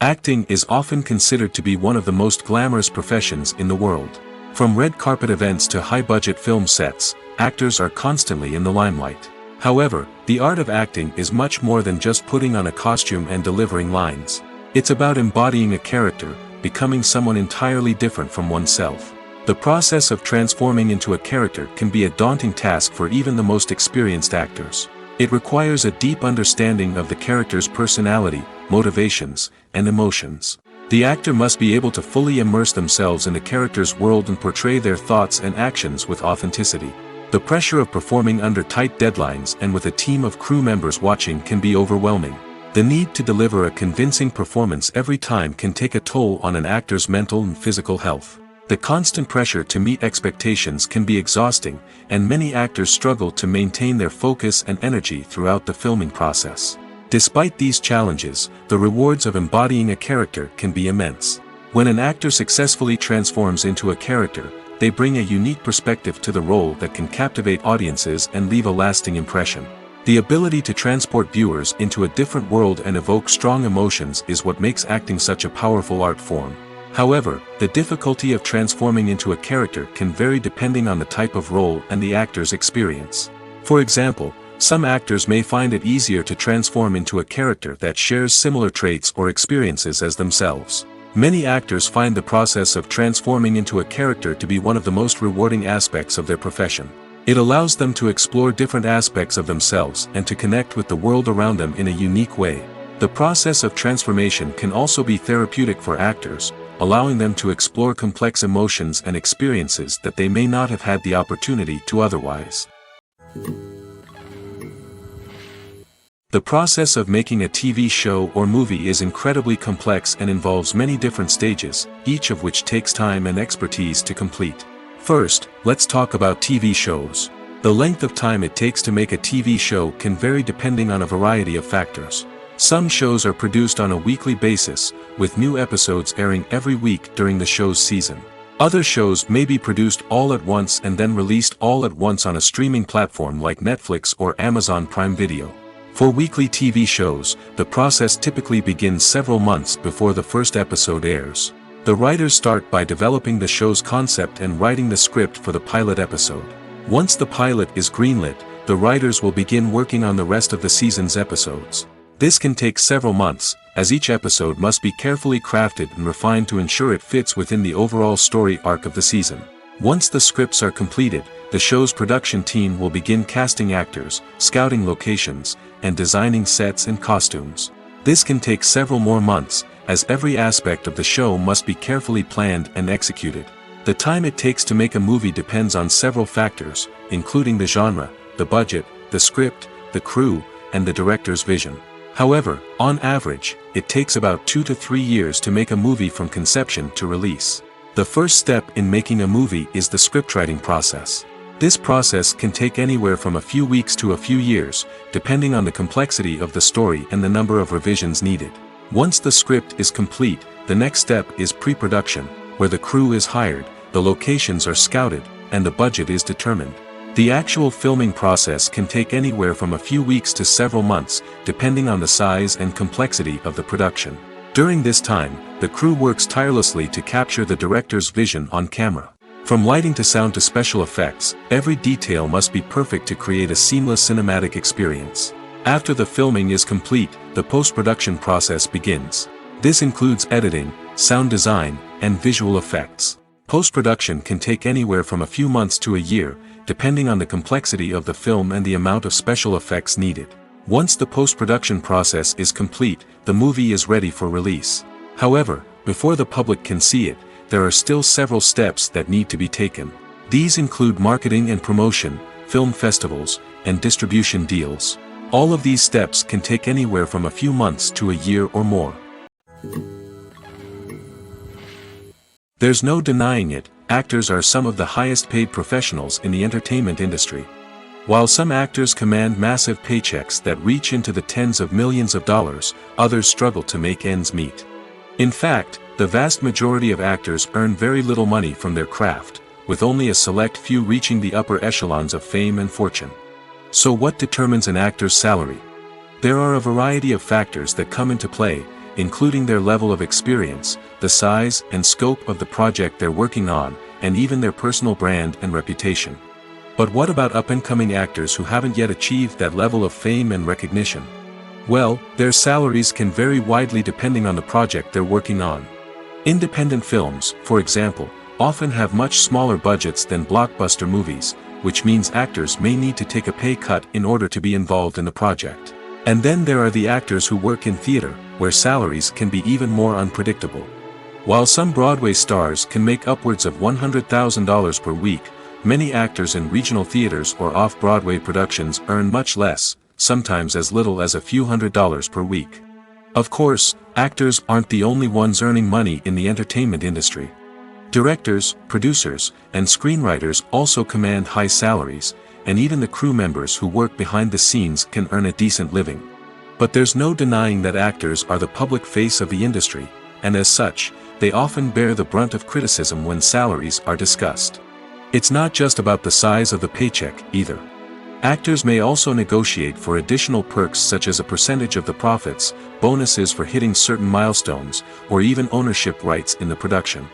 Speaker 2: Acting is often considered to be one of the most glamorous professions in the world. From red carpet events to high-budget film sets, actors are constantly in the limelight. However, the art of acting is much more than just putting on a costume and delivering lines. It's about embodying a character, becoming someone entirely different from oneself. The process of transforming into a character can be a daunting task for even the most experienced actors. It requires a deep understanding of the character's personality, motivations, and emotions. The actor must be able to fully immerse themselves in the character's world and portray their thoughts and actions with authenticity. The pressure of performing under tight deadlines and with a team of crew members watching can be overwhelming. The need to deliver a convincing performance every time can take a toll on an actor's mental and physical health. The constant pressure to meet expectations can be exhausting, and many actors struggle to maintain their focus and energy throughout the filming process. Despite these challenges, the rewards of embodying a character can be immense. When an actor successfully transforms into a character, they bring a unique perspective to the role that can captivate audiences and leave a lasting impression. The ability to transport viewers into a different world and evoke strong emotions is what makes acting such a powerful art form. However, the difficulty of transforming into a character can vary depending on the type of role and the actor's experience. For example, some actors may find it easier to transform into a character that shares similar traits or experiences as themselves. Many actors find the process of transforming into a character to be one of the most rewarding aspects of their profession. It allows them to explore different aspects of themselves and to connect with the world around them in a unique way. The process of transformation can also be therapeutic for actors, allowing them to explore complex emotions and experiences that they may not have had the opportunity to otherwise. The process of making a TV show or movie is incredibly complex and involves many different stages, each of which takes time and expertise to complete. First, let's talk about TV shows. The length of time it takes to make a TV show can vary depending on a variety of factors. Some shows are produced on a weekly basis, with new episodes airing every week during the show's season. Other shows may be produced all at once and then released all at once on a streaming platform like Netflix or Amazon Prime Video. For weekly TV shows, the process typically begins several months before the first episode airs. The writers start by developing the show's concept and writing the script for the pilot episode. Once the pilot is greenlit, the writers will begin working on the rest of the season's episodes. This can take several months, as each episode must be carefully crafted and refined to ensure it fits within the overall story arc of the season. Once the scripts are completed, the show's production team will begin casting actors, scouting locations, and designing sets and costumes. This can take several more months, as every aspect of the show must be carefully planned and executed. The time it takes to make a movie depends on several factors, including the genre, the budget, the script, the crew, and the director's vision. However, on average, it takes about 2 to 3 years to make a movie from conception to release. The first step in making a movie is the scriptwriting process. This process can take anywhere from a few weeks to a few years, depending on the complexity of the story and the number of revisions needed. Once the script is complete, the next step is pre-production, where the crew is hired, the locations are scouted, and the budget is determined. The actual filming process can take anywhere from a few weeks to several months, depending on the size and complexity of the production. During this time, the crew works tirelessly to capture the director's vision on camera. From lighting to sound to special effects, every detail must be perfect to create a seamless cinematic experience. After the filming is complete, the post-production process begins. This includes editing, sound design, and visual effects. Post-production can take anywhere from a few months to a year, depending on the complexity of the film and the amount of special effects needed. Once the post-production process is complete, the movie is ready for release. However, before the public can see it, there are still several steps that need to be taken. These include marketing and promotion, film festivals, and distribution deals. All of these steps can take anywhere from a few months to a year or more. There's no denying it, actors are some of the highest paid professionals in the entertainment industry. While some actors command massive paychecks that reach into the tens of millions of dollars, others struggle to make ends meet. In fact, the vast majority of actors earn very little money from their craft, with only a select few reaching the upper echelons of fame and fortune. So what determines an actor's salary? There are a variety of factors that come into play, including their level of experience, the size and scope of the project they're working on, and even their personal brand and reputation. But what about up-and-coming actors who haven't yet achieved that level of fame and recognition? Well, their salaries can vary widely depending on the project they're working on. Independent films, for example, often have much smaller budgets than blockbuster movies, which means actors may need to take a pay cut in order to be involved in the project. And then there are the actors who work in theater, where salaries can be even more unpredictable. While some Broadway stars can make upwards of $100,000 per week, many actors in regional theaters or off-Broadway productions earn much less, sometimes as little as a few $100s per week. Of course, actors aren't the only ones earning money in the entertainment industry. Directors, producers, and screenwriters also command high salaries, and even the crew members who work behind the scenes can earn a decent living. But there's no denying that actors are the public face of the industry, and as such, they often bear the brunt of criticism when salaries are discussed. It's not just about the size of the paycheck, either. Actors may also negotiate for additional perks such as a percentage of the profits, bonuses for hitting certain milestones, or even ownership rights in the production.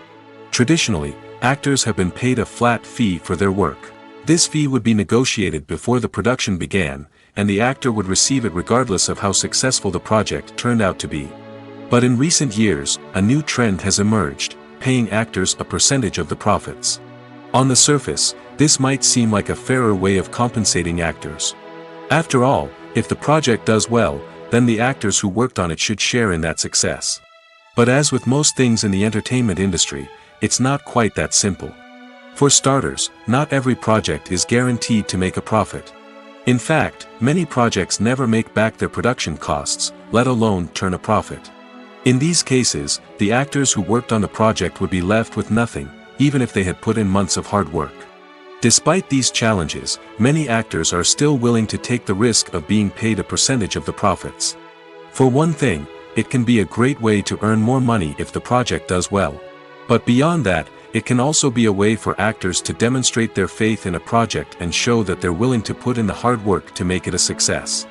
Speaker 2: Traditionally, actors have been paid a flat fee for their work. This fee would be negotiated before the production began, and the actor would receive it regardless of how successful the project turned out to be. But in recent years, a new trend has emerged, paying actors a percentage of the profits. On the surface, this might seem like a fairer way of compensating actors. After all, if the project does well, then the actors who worked on it should share in that success. But as with most things in the entertainment industry, it's not quite that simple. For starters, not every project is guaranteed to make a profit. In fact, many projects never make back their production costs, let alone turn a profit. In these cases, the actors who worked on the project would be left with nothing, even if they had put in months of hard work. Despite these challenges, many actors are still willing to take the risk of being paid a percentage of the profits. For one thing, it can be a great way to earn more money if the project does well. But beyond that, it can also be a way for actors to demonstrate their faith in a project and show that they're willing to put in the hard work to make it a success.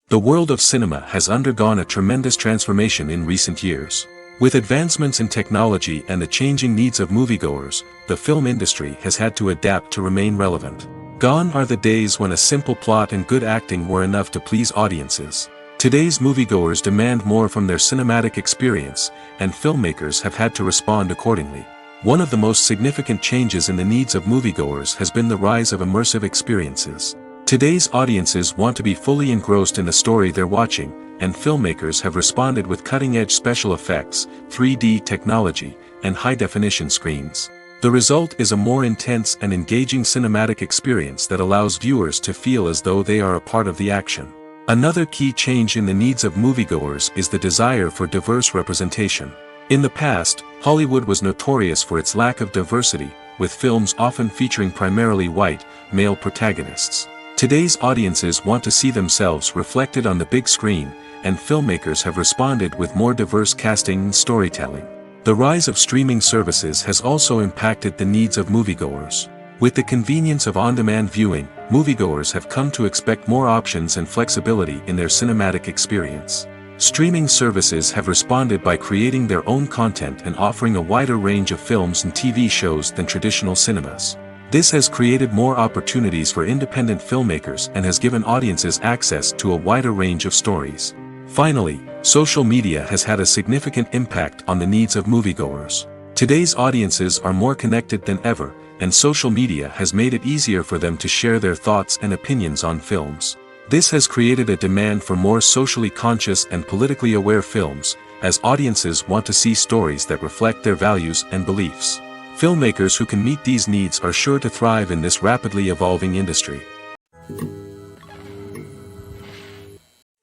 Speaker 2: The world of cinema has undergone a tremendous transformation in recent years. With advancements in technology and the changing needs of moviegoers, the film industry has had to adapt to remain relevant. Gone are the days when a simple plot and good acting were enough to please audiences. Today's moviegoers demand more from their cinematic experience, and filmmakers have had to respond accordingly. One of the most significant changes in the needs of moviegoers has been the rise of immersive experiences. Today's audiences want to be fully engrossed in the story they're watching, and filmmakers have responded with cutting-edge special effects, 3D technology, and high-definition screens. The result is a more intense and engaging cinematic experience that allows viewers to feel as though they are a part of the action. Another key change in the needs of moviegoers is the desire for diverse representation. In the past, Hollywood was notorious for its lack of diversity, with films often featuring primarily white, male protagonists. Today's audiences want to see themselves reflected on the big screen, and filmmakers have responded with more diverse casting and storytelling. The rise of streaming services has also impacted the needs of moviegoers. With the convenience of on-demand viewing, moviegoers have come to expect more options and flexibility in their cinematic experience. Streaming services have responded by creating their own content and offering a wider range of films and TV shows than traditional cinemas. This has created more opportunities for independent filmmakers and has given audiences access to a wider range of stories. Finally, social media has had a significant impact on the needs of moviegoers. Today's audiences are more connected than ever, and social media has made it easier for them to share their thoughts and opinions on films. This has created a demand for more socially conscious and politically aware films, as audiences want to see stories that reflect their values and beliefs. Filmmakers who can meet these needs are sure to thrive in this rapidly evolving industry.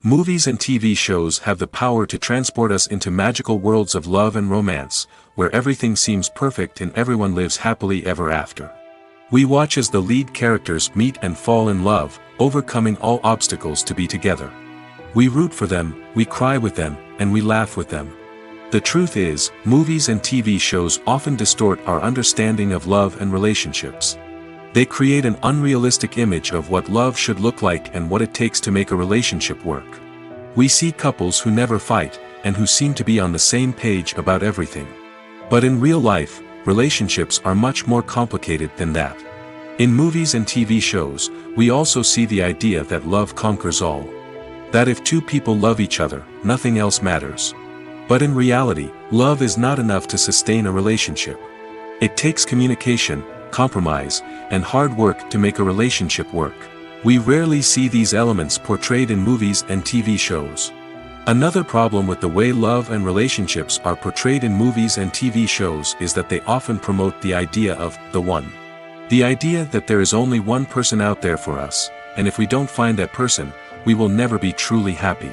Speaker 2: Movies and TV shows have the power to transport us into magical worlds of love and romance, where everything seems perfect and everyone lives happily ever after. We watch as the lead characters meet and fall in love, overcoming all obstacles to be together. We root for them, we cry with them, and we laugh with them. The truth is, movies and TV shows often distort our understanding of love and relationships. They create an unrealistic image of what love should look like and what it takes to make a relationship work. We see couples who never fight, and who seem to be on the same page about everything. But in real life, relationships are much more complicated than that. In movies and TV shows, we also see the idea that love conquers all. That if two people love each other, nothing else matters. But in reality, love is not enough to sustain a relationship. It takes communication, compromise, and hard work to make a relationship work. We rarely see these elements portrayed in movies and TV shows. Another problem with the way love and relationships are portrayed in movies and TV shows is that they often promote the idea of the one. The idea that there is only one person out there for us, and if we don't find that person, we will never be truly happy.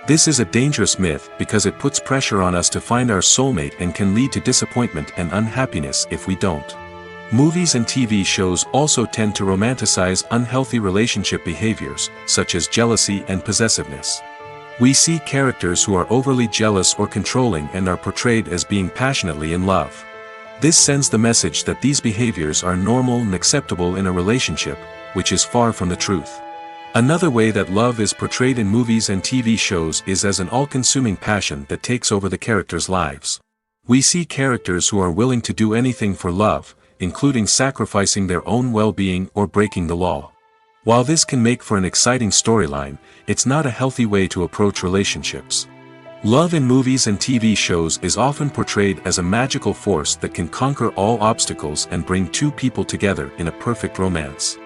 Speaker 2: This is a dangerous myth because it puts pressure on us to find our soulmate and can lead to disappointment and unhappiness if we don't. Movies and TV shows also tend to romanticize unhealthy relationship behaviors, such as jealousy and possessiveness. We see characters who are overly jealous or controlling and are portrayed as being passionately in love. This sends the message that these behaviors are normal and acceptable in a relationship, which is far from the truth. Another way that love is portrayed in movies and TV shows is as an all-consuming passion that takes over the characters' lives. We see characters who are willing to do anything for love, including sacrificing their own well-being or breaking the law. While this can make for an exciting storyline, it's not a healthy way to approach relationships. Love in movies and TV shows is often portrayed as a magical force that can conquer all obstacles and bring two people together in a perfect romance.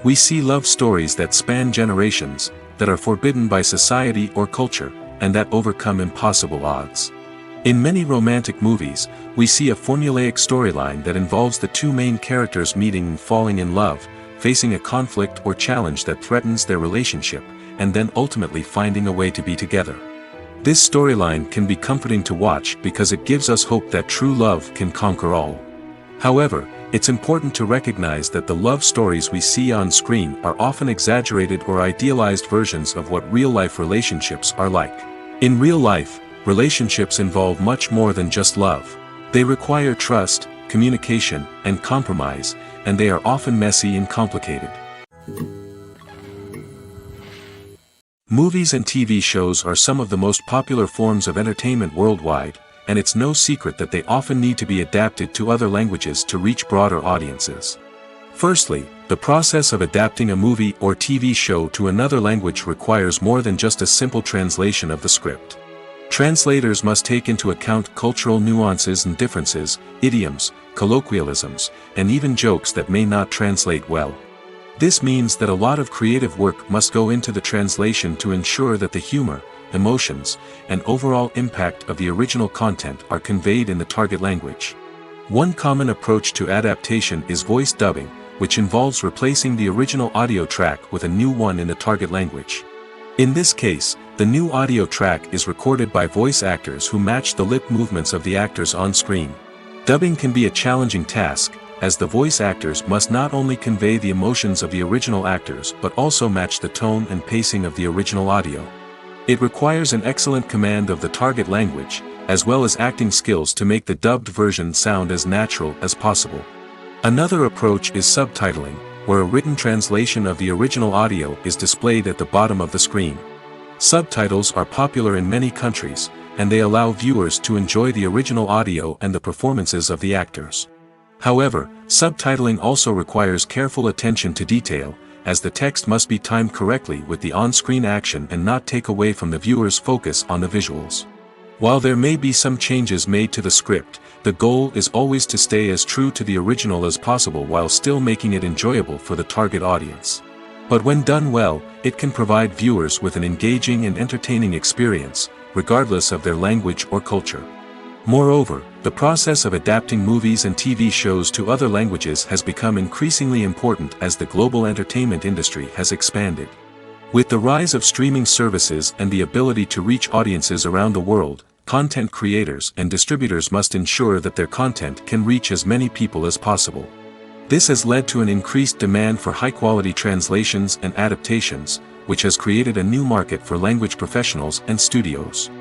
Speaker 2: We see love stories that span generations, that are forbidden by society or culture, and that overcome impossible odds. In many romantic movies, we see a formulaic storyline that involves the two main characters meeting and falling in love, facing a conflict or challenge that threatens their relationship, and then ultimately finding a way to be together. This storyline can be comforting to watch because it gives us hope that true love can conquer all. However, it's important to recognize that the love stories we see on screen are often exaggerated or idealized versions of what real-life relationships are like. In real life, relationships involve much more than just love. They require trust, communication, and compromise, and they are often messy and complicated. Movies and TV shows are some of the most popular forms of entertainment worldwide, and it's no secret that they often need to be adapted to other languages to reach broader audiences. Firstly, the process of adapting a movie or TV show to another language requires more than just a simple translation of the script. Translators must take into account cultural nuances and differences, idioms, colloquialisms, and even jokes that may not translate well. This means that a lot of creative work must go into the translation to ensure that the humor, emotions, and overall impact of the original content are conveyed in the target language. One common approach to adaptation is voice dubbing, which involves replacing the original audio track with a new one in the target language. In this case, the new audio track is recorded by voice actors who match the lip movements of the actors on screen. Dubbing can be a challenging task, as the voice actors must not only convey the emotions of the original actors but also match the tone and pacing of the original audio. It requires an excellent command of the target language, as well as acting skills to make the dubbed version sound as natural as possible. Another approach is subtitling, where a written translation of the original audio is displayed at the bottom of the screen. Subtitles are popular in many countries, and they allow viewers to enjoy the original audio and the performances of the actors. However, subtitling also requires careful attention to detail, as the text must be timed correctly with the on-screen action and not take away from the viewer's focus on the visuals. While there may be some changes made to the script, the goal is always to stay as true to the original as possible while still making it enjoyable for the target audience. But when done well, it can provide viewers with an engaging and entertaining experience, regardless of their language or culture. Moreover, the process of adapting movies and TV shows to other languages has become increasingly important as the global entertainment industry has expanded. With the rise of streaming services and the ability to reach audiences around the world, content creators and distributors must ensure that their content can reach as many people as possible. This has led to an increased demand for high-quality translations and adaptations, which has created a new market for language professionals and studios.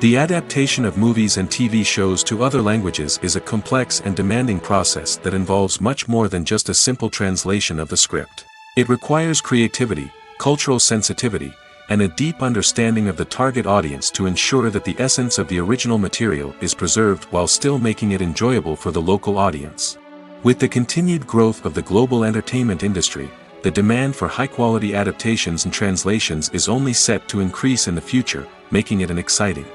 Speaker 2: The adaptation of movies and TV shows to other languages is a complex and demanding process that involves much more than just a simple translation of the script. It requires creativity, cultural sensitivity, and a deep understanding of the target audience to ensure that the essence of the original material is preserved while still making it enjoyable for the local audience. With the continued growth of the global entertainment industry, the demand for high-quality adaptations and translations is only set to increase in the future, making it an exciting.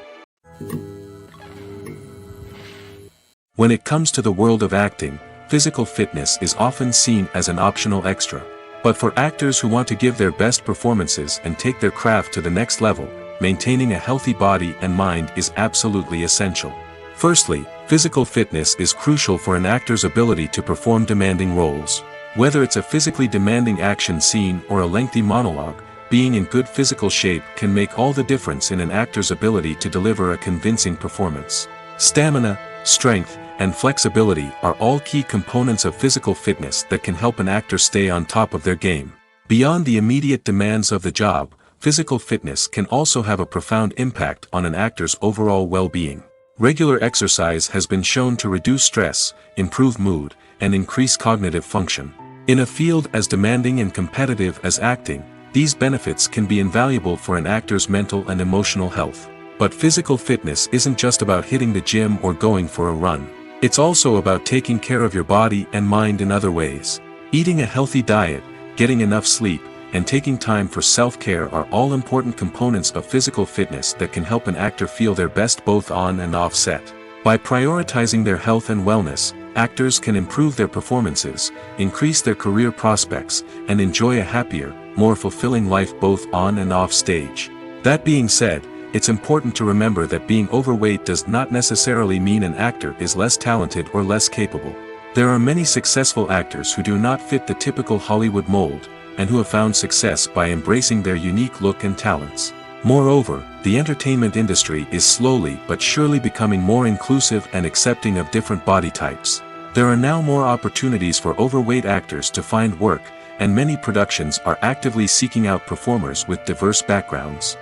Speaker 2: When it comes to the world of acting, physical fitness is often seen as an optional extra. But for actors who want to give their best performances and take their craft to the next level, maintaining a healthy body and mind is absolutely essential. Firstly, physical fitness is crucial for an actor's ability to perform demanding roles. Whether it's a physically demanding action scene or a lengthy monologue, being in good physical shape can make all the difference in an actor's ability to deliver a convincing performance. Stamina, strength, and flexibility are all key components of physical fitness that can help an actor stay on top of their game. Beyond the immediate demands of the job, physical fitness can also have a profound impact on an actor's overall well-being. Regular exercise has been shown to reduce stress, improve mood, and increase cognitive function. In a field as demanding and competitive as acting, these benefits can be invaluable for an actor's mental and emotional health. But physical fitness isn't just about hitting the gym or going for a run. It's also about taking care of your body and mind in other ways. Eating a healthy diet, getting enough sleep, and taking time for self-care are all important components of physical fitness that can help an actor feel their best both on and off set. By prioritizing their health and wellness, actors can improve their performances, increase their career prospects, and enjoy a happier, more fulfilling life both on and off stage. That being said, it's important to remember that being overweight does not necessarily mean an actor is less talented or less capable. There are many successful actors who do not fit the typical Hollywood mold, and who have found success by embracing their unique look and talents. Moreover, the entertainment industry is slowly but surely becoming more inclusive and accepting of different body types. There are now more opportunities for overweight actors to find work, and many productions are actively seeking out performers with diverse backgrounds.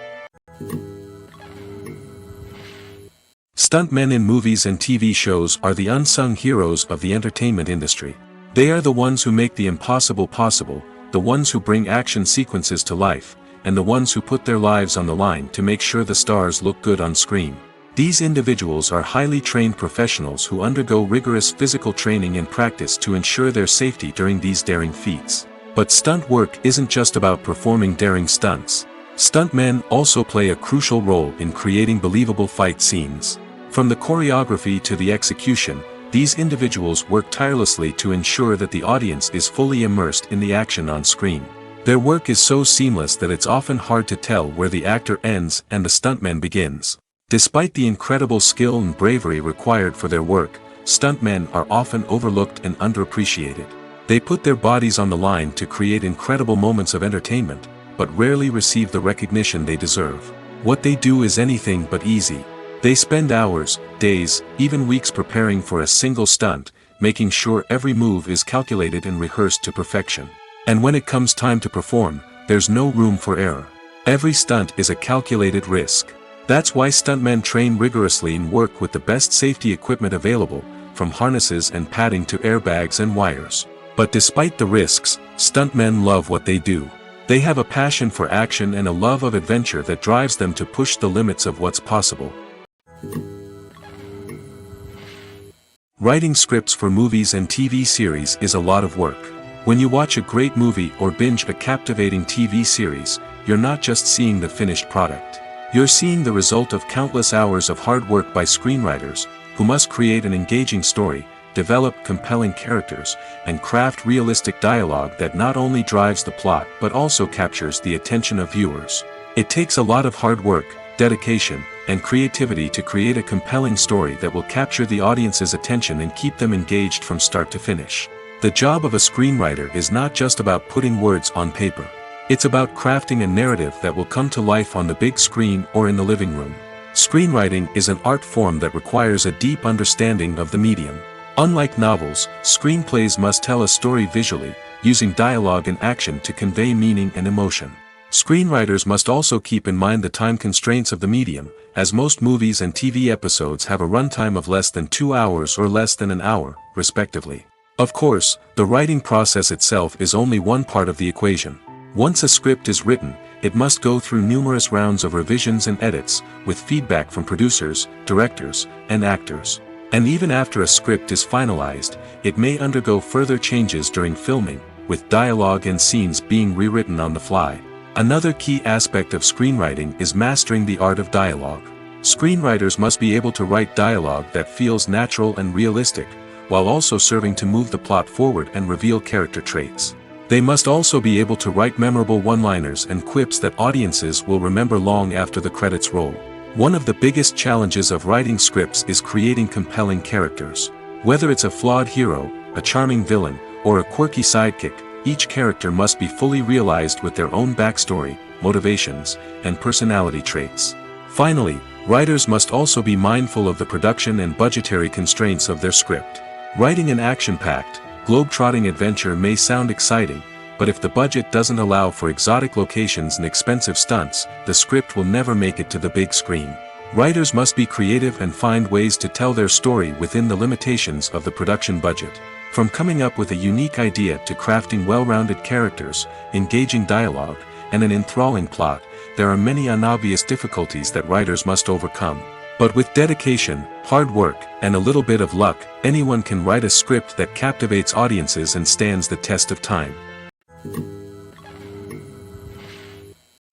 Speaker 2: Stuntmen in movies and TV shows are the unsung heroes of the entertainment industry. They are the ones who make the impossible possible, the ones who bring action sequences to life, and the ones who put their lives on the line to make sure the stars look good on screen. These individuals are highly trained professionals who undergo rigorous physical training and practice to ensure their safety during these daring feats. But stunt work isn't just about performing daring stunts. Stuntmen also play a crucial role in creating believable fight scenes. From the choreography to the execution, these individuals work tirelessly to ensure that the audience is fully immersed in the action on screen. Their work is so seamless that it's often hard to tell where the actor ends and the stuntman begins. Despite the incredible skill and bravery required for their work, stuntmen are often overlooked and underappreciated. They put their bodies on the line to create incredible moments of entertainment, but rarely receive the recognition they deserve. What they do is anything but easy. They spend hours, days, even weeks preparing for a single stunt, making sure every move is calculated and rehearsed to perfection. And when it comes time to perform, there's no room for error. Every stunt is a calculated risk. That's why stuntmen train rigorously and work with the best safety equipment available, from harnesses and padding to airbags and wires. But despite the risks, stuntmen love what they do. They have a passion for action and a love of adventure that drives them to push the limits of what's possible. Writing scripts for movies and TV series is a lot of work. When you watch a great movie or binge a captivating TV series, you're not just seeing the finished product. You're seeing the result of countless hours of hard work by screenwriters, who must create an engaging story, develop compelling characters, and craft realistic dialogue that not only drives the plot but also captures the attention of viewers. It takes a lot of hard work, dedication, and creativity to create a compelling story that will capture the audience's attention and keep them engaged from start to finish. The job of a screenwriter is not just about putting words on paper. It's about crafting a narrative that will come to life on the big screen or in the living room. Screenwriting is an art form that requires a deep understanding of the medium. Unlike novels, screenplays must tell a story visually, using dialogue and action to convey meaning and emotion. Screenwriters must also keep in mind the time constraints of the medium, as most movies and TV episodes have a runtime of less than 2 hours or less than an hour, respectively. Of course, the writing process itself is only one part of the equation. Once a script is written, it must go through numerous rounds of revisions and edits, with feedback from producers, directors, and actors. And even after a script is finalized, it may undergo further changes during filming, with dialogue and scenes being rewritten on the fly. Another key aspect of screenwriting is mastering the art of dialogue. Screenwriters must be able to write dialogue that feels natural and realistic, while also serving to move the plot forward and reveal character traits. They must also be able to write memorable one-liners and quips that audiences will remember long after the credits roll. One of the biggest challenges of writing scripts is creating compelling characters. Whether it's a flawed hero, a charming villain, or a quirky sidekick, each character must be fully realized with their own backstory, motivations, and personality traits. Finally, writers must also be mindful of the production and budgetary constraints of their script. Writing an action-packed, globe-trotting adventure may sound exciting, but if the budget doesn't allow for exotic locations and expensive stunts, the script will never make it to the big screen. Writers must be creative and find ways to tell their story within the limitations of the production budget. From coming up with a unique idea to crafting well-rounded characters, engaging dialogue, and an enthralling plot, there are many unobvious difficulties that writers must overcome. But with dedication, hard work, and a little bit of luck, anyone can write a script that captivates audiences and stands the test of time.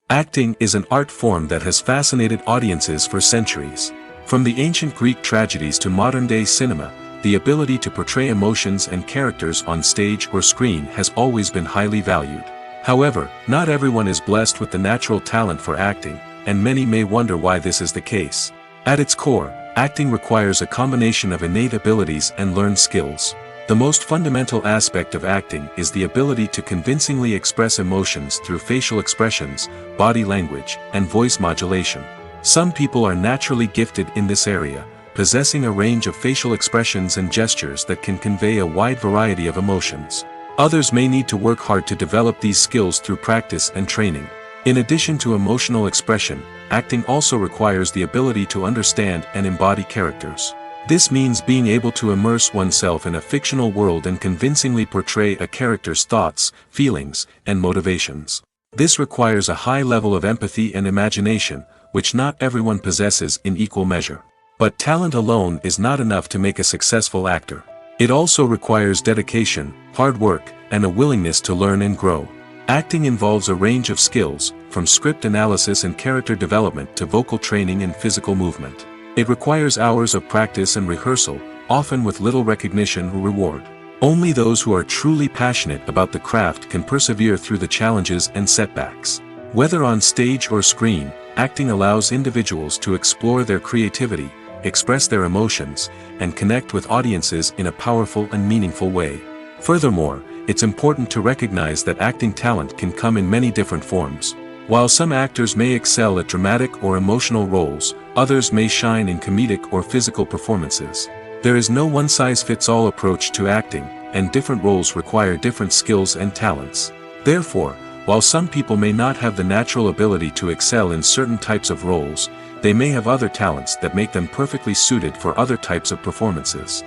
Speaker 2: Acting is an art form that has fascinated audiences for centuries. From the ancient Greek tragedies to modern-day cinema, the ability to portray emotions and characters on stage or screen has always been highly valued. However, not everyone is blessed with the natural talent for acting, and many may wonder why this is the case. At its core, acting requires a combination of innate abilities and learned skills. The most fundamental aspect of acting is the ability to convincingly express emotions through facial expressions, body language, and voice modulation. Some people are naturally gifted in this area, possessing a range of facial expressions and gestures that can convey a wide variety of emotions. Others may need to work hard to develop these skills through practice and training. In addition to emotional expression, acting also requires the ability to understand and embody characters. This means being able to immerse oneself in a fictional world and convincingly portray a character's thoughts, feelings, and motivations. This requires a high level of empathy and imagination, which not everyone possesses in equal measure. But talent alone is not enough to make a successful actor. It also requires dedication, hard work, and a willingness to learn and grow. Acting involves a range of skills, from script analysis and character development to vocal training and physical movement. It requires hours of practice and rehearsal, often with little recognition or reward. Only those who are truly passionate about the craft can persevere through the challenges and setbacks. Whether on stage or screen, acting allows individuals to explore their creativity, express their emotions, and connect with audiences in a powerful and meaningful way. Furthermore, it's important to recognize that acting talent can come in many different forms. While some actors may excel at dramatic or emotional roles, others may shine in comedic or physical performances. There is no one-size-fits-all approach to acting, and different roles require different skills and talents. Therefore, while some people may not have the natural ability to excel in certain types of roles, they may have other talents that make them perfectly suited for other types of performances.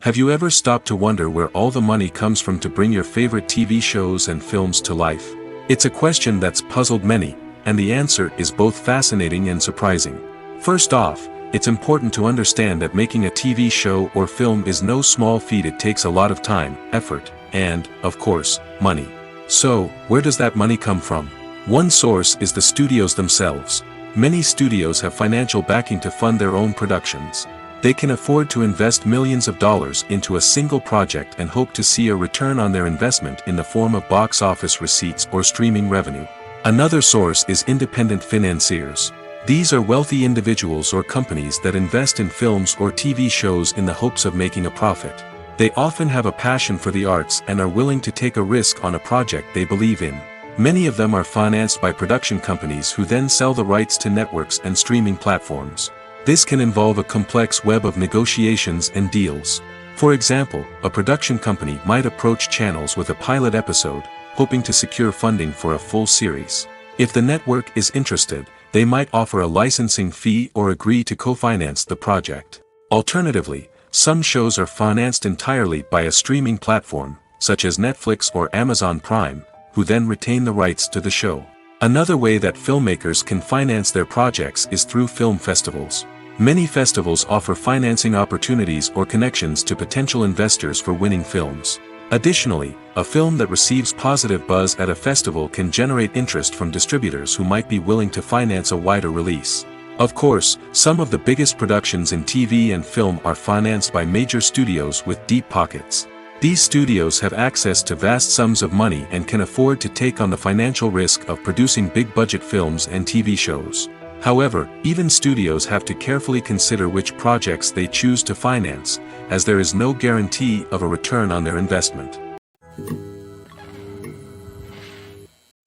Speaker 2: Have you ever stopped to wonder where all the money comes from to bring your favorite TV shows and films to life? It's a question that's puzzled many, and the answer is both fascinating and surprising. First off, it's important to understand that making a TV show or film is no small feat. It takes a lot of time, effort, and, of course, money. So, where does that money come from? One source is the studios themselves. Many studios have financial backing to fund their own productions. They can afford to invest millions of dollars into a single project and hope to see a return on their investment in the form of box office receipts or streaming revenue. Another source is independent financiers. These are wealthy individuals or companies that invest in films or TV shows in the hopes of making a profit. They often have a passion for the arts and are willing to take a risk on a project they believe in. Many of them are financed by production companies who then sell the rights to networks and streaming platforms. This can involve a complex web of negotiations and deals. For example, a production company might approach channels with a pilot episode, hoping to secure funding for a full series. If the network is interested, they might offer a licensing fee or agree to co-finance the project. Alternatively, some shows are financed entirely by a streaming platform, such as Netflix or Amazon Prime, who then retain the rights to the show. Another way that filmmakers can finance their projects is through film festivals. Many festivals offer financing opportunities or connections to potential investors for winning films. Additionally, a film that receives positive buzz at a festival can generate interest from distributors who might be willing to finance a wider release. Of course, some of the biggest productions in TV and film are financed by major studios with deep pockets. These studios have access to vast sums of money and can afford to take on the financial risk of producing big-budget films and TV shows. However, even studios have to carefully consider which projects they choose to finance, as there is no guarantee of a return on their investment.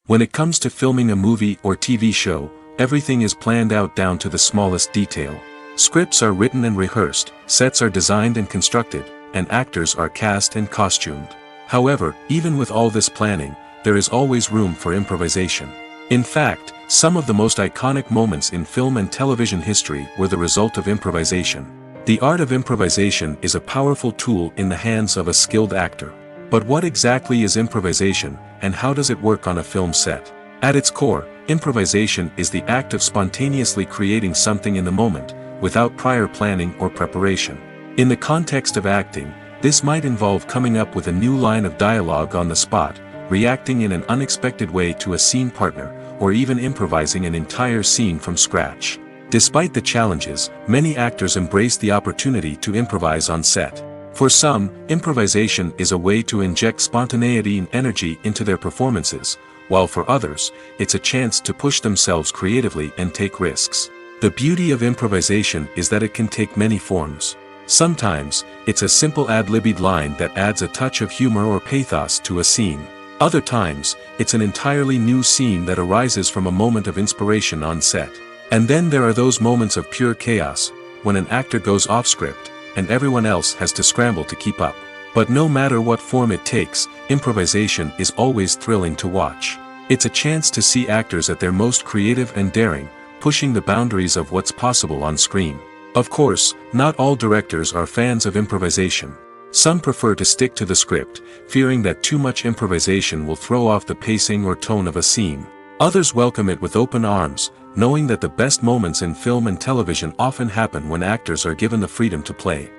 Speaker 2: When it comes to filming a movie or TV show, everything is planned out down to the smallest detail. Scripts are written and rehearsed, sets are designed and constructed, and actors are cast and costumed. However, even with all this planning, there is always room for improvisation. In fact, some of the most iconic moments in film and television history were the result of improvisation. The art of improvisation is a powerful tool in the hands of a skilled actor. But what exactly is improvisation, and how does it work on a film set? At its core, improvisation is the act of spontaneously creating something in the moment, without prior planning or preparation. In the context of acting, this might involve coming up with a new line of dialogue on the spot, reacting in an unexpected way to a scene partner, or even improvising an entire scene from scratch. Despite the challenges, many actors embrace the opportunity to improvise on set. For some, improvisation is a way to inject spontaneity and energy into their performances, while for others, it's a chance to push themselves creatively and take risks. The beauty of improvisation is that it can take many forms. Sometimes, it's a simple ad-libbed line that adds a touch of humor or pathos to a scene. Other times, it's an entirely new scene that arises from a moment of inspiration on set. And then there are those moments of pure chaos, when an actor goes off script, and everyone else has to scramble to keep up. But no matter what form it takes, improvisation is always thrilling to watch. It's a chance to see actors at their most creative and daring, pushing the boundaries of what's possible on screen. Of course, not all directors are fans of improvisation. Some prefer to stick to the script, fearing that too much improvisation will throw off the pacing or tone of a scene. Others welcome it with open arms, knowing that the best moments in film and television often happen when actors are given the freedom to play.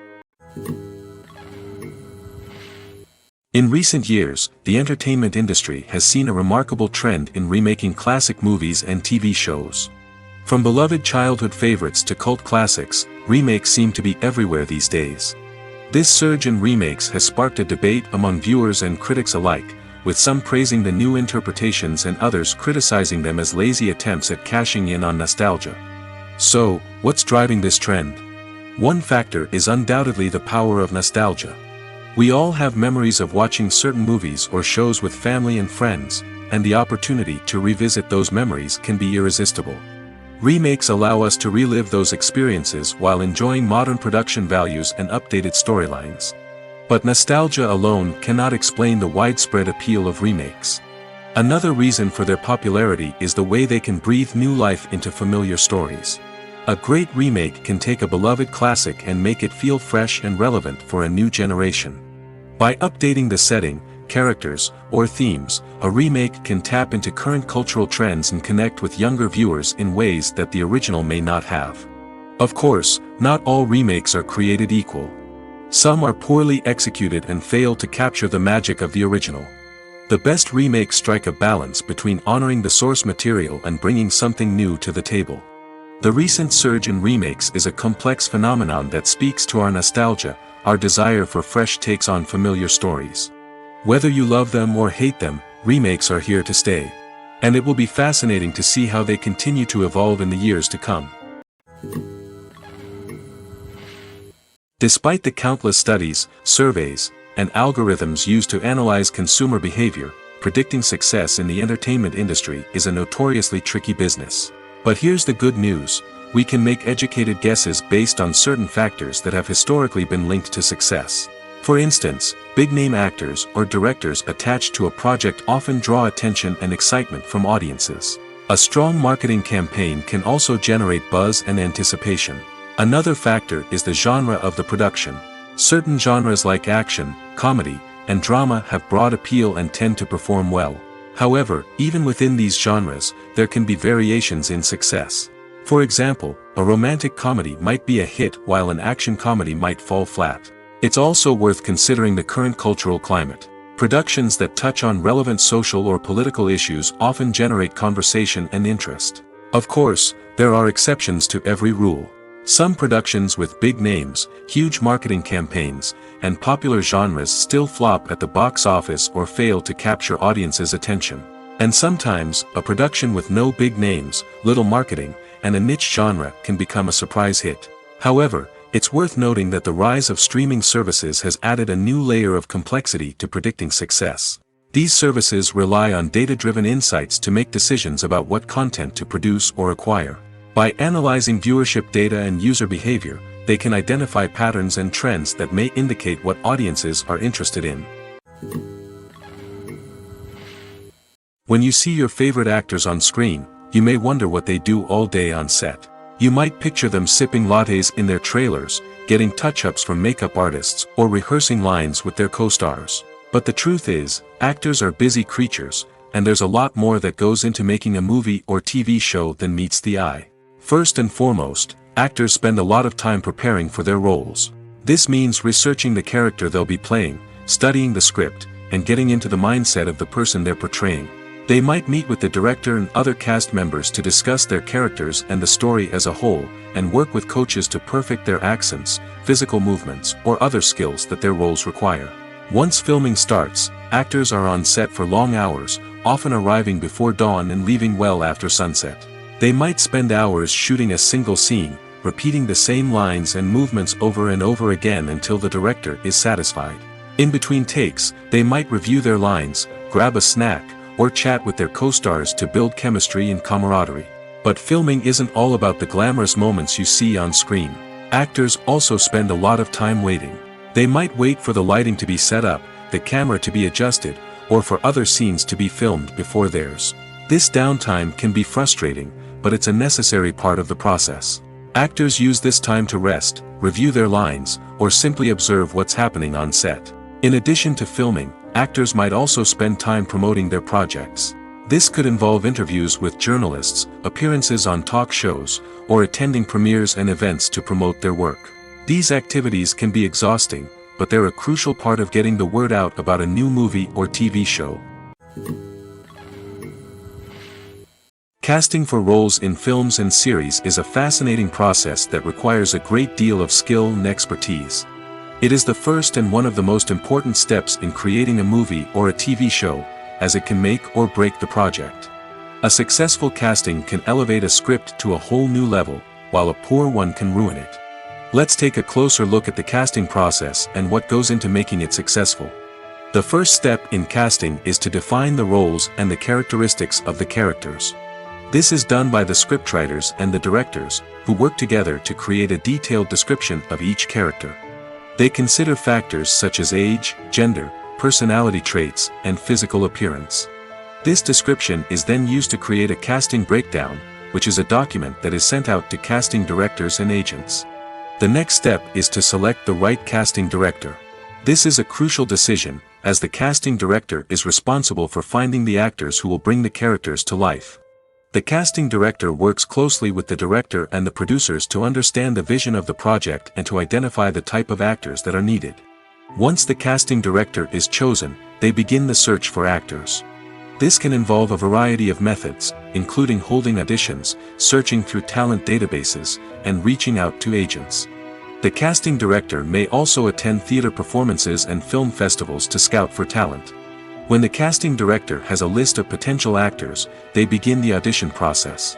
Speaker 2: In recent years, the entertainment industry has seen a remarkable trend in remaking classic movies and TV shows. From beloved childhood favorites to cult classics, remakes seem to be everywhere these days. This surge in remakes has sparked a debate among viewers and critics alike, with some praising the new interpretations and others criticizing them as lazy attempts at cashing in on nostalgia. So, what's driving this trend? One factor is undoubtedly the power of nostalgia. We all have memories of watching certain movies or shows with family and friends, and the opportunity to revisit those memories can be irresistible. Remakes allow us to relive those experiences while enjoying modern production values and updated storylines. But nostalgia alone cannot explain the widespread appeal of remakes. Another reason for their popularity is the way they can breathe new life into familiar stories. A great remake can take a beloved classic and make it feel fresh and relevant for a new generation. By updating the setting, characters, or themes, a remake can tap into current cultural trends and connect with younger viewers in ways that the original may not have. Of course, not all remakes are created equal. Some are poorly executed and fail to capture the magic of the original. The best remakes strike a balance between honoring the source material and bringing something new to the table. The recent surge in remakes is a complex phenomenon that speaks to our nostalgia, our desire for fresh takes on familiar stories. Whether you love them or hate them, remakes are here to stay. And it will be fascinating to see how they continue to evolve in the years to come. Despite the countless studies, surveys, and algorithms used to analyze consumer behavior, predicting success in the entertainment industry is a notoriously tricky business. But here's the good news: we can make educated guesses based on certain factors that have historically been linked to success. For instance, big-name actors or directors attached to a project often draw attention and excitement from audiences. A strong marketing campaign can also generate buzz and anticipation. Another factor is the genre of the production. Certain genres like action, comedy, and drama have broad appeal and tend to perform well. However, even within these genres, there can be variations in success. For example, a romantic comedy might be a hit while an action comedy might fall flat. It's also worth considering the current cultural climate. Productions that touch on relevant social or political issues often generate conversation and interest. Of course, there are exceptions to every rule. Some productions with big names, huge marketing campaigns, and popular genres still flop at the box office or fail to capture audiences' attention. And sometimes, a production with no big names, little marketing, and a niche genre can become a surprise hit. However, it's worth noting that the rise of streaming services has added a new layer of complexity to predicting success. These services rely on data-driven insights to make decisions about what content to produce or acquire. By analyzing viewership data and user behavior, they can identify patterns and trends that may indicate what audiences are interested in. When you see your favorite actors on screen, you may wonder what they do all day on set. You might picture them sipping lattes in their trailers, getting touch-ups from makeup artists, or rehearsing lines with their co-stars. But the truth is, actors are busy creatures, and there's a lot more that goes into making a movie or TV show than meets the eye. First and foremost, actors spend a lot of time preparing for their roles. This means researching the character they'll be playing, studying the script, and getting into the mindset of the person they're portraying. They might meet with the director and other cast members to discuss their characters and the story as a whole, and work with coaches to perfect their accents, physical movements, or other skills that their roles require. Once filming starts, actors are on set for long hours, often arriving before dawn and leaving well after sunset. They might spend hours shooting a single scene, repeating the same lines and movements over and over again until the director is satisfied. In between takes, they might review their lines, grab a snack, or chat with their co-stars to build chemistry and camaraderie. But filming isn't all about the glamorous moments you see on screen. Actors also spend a lot of time waiting. They might wait for the lighting to be set up, the camera to be adjusted, or for other scenes to be filmed before theirs. This downtime can be frustrating, but it's a necessary part of the process. Actors use this time to rest, review their lines, or simply observe what's happening on set. In addition to filming, actors might also spend time promoting their projects. This could involve interviews with journalists, appearances on talk shows, or attending premieres and events to promote their work. These activities can be exhausting, but they're a crucial part of getting the word out about a new movie or TV show. Casting for roles in films and series is a fascinating process that requires a great deal of skill and expertise. It is the first and one of the most important steps in creating a movie or a TV show, as it can make or break the project. A successful casting can elevate a script to a whole new level, while a poor one can ruin it. Let's take a closer look at the casting process and what goes into making it successful. The first step in casting is to define the roles and the characteristics of the characters. This is done by the scriptwriters and the directors, who work together to create a detailed description of each character. They consider factors such as age, gender, personality traits, and physical appearance. This description is then used to create a casting breakdown, which is a document that is sent out to casting directors and agents. The next step is to select the right casting director. This is a crucial decision, as the casting director is responsible for finding the actors who will bring the characters to life. The casting director works closely with the director and the producers to understand the vision of the project and to identify the type of actors that are needed. Once the casting director is chosen, they begin the search for actors. This can involve a variety of methods, including holding auditions, searching through talent databases, and reaching out to agents. The casting director may also attend theater performances and film festivals to scout for talent. When the casting director has a list of potential actors, they begin the audition process.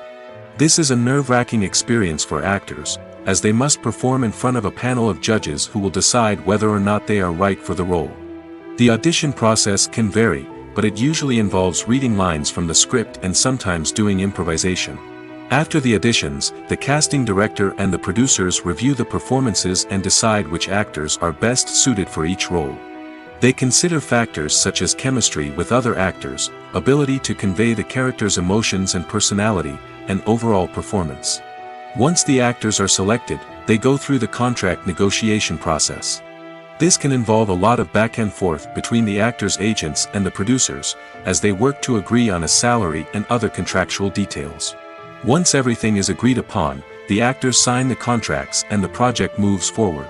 Speaker 2: This is a nerve-wracking experience for actors, as they must perform in front of a panel of judges who will decide whether or not they are right for the role. The audition process can vary, but it usually involves reading lines from the script and sometimes doing improvisation. After the auditions, the casting director and the producers review the performances and decide which actors are best suited for each role. They consider factors such as chemistry with other actors, ability to convey the character's emotions and personality, and overall performance. Once the actors are selected, they go through the contract negotiation process. This can involve a lot of back and forth between the actors' agents and the producers, as they work to agree on a salary and other contractual details. Once everything is agreed upon, the actors sign the contracts and the project moves forward.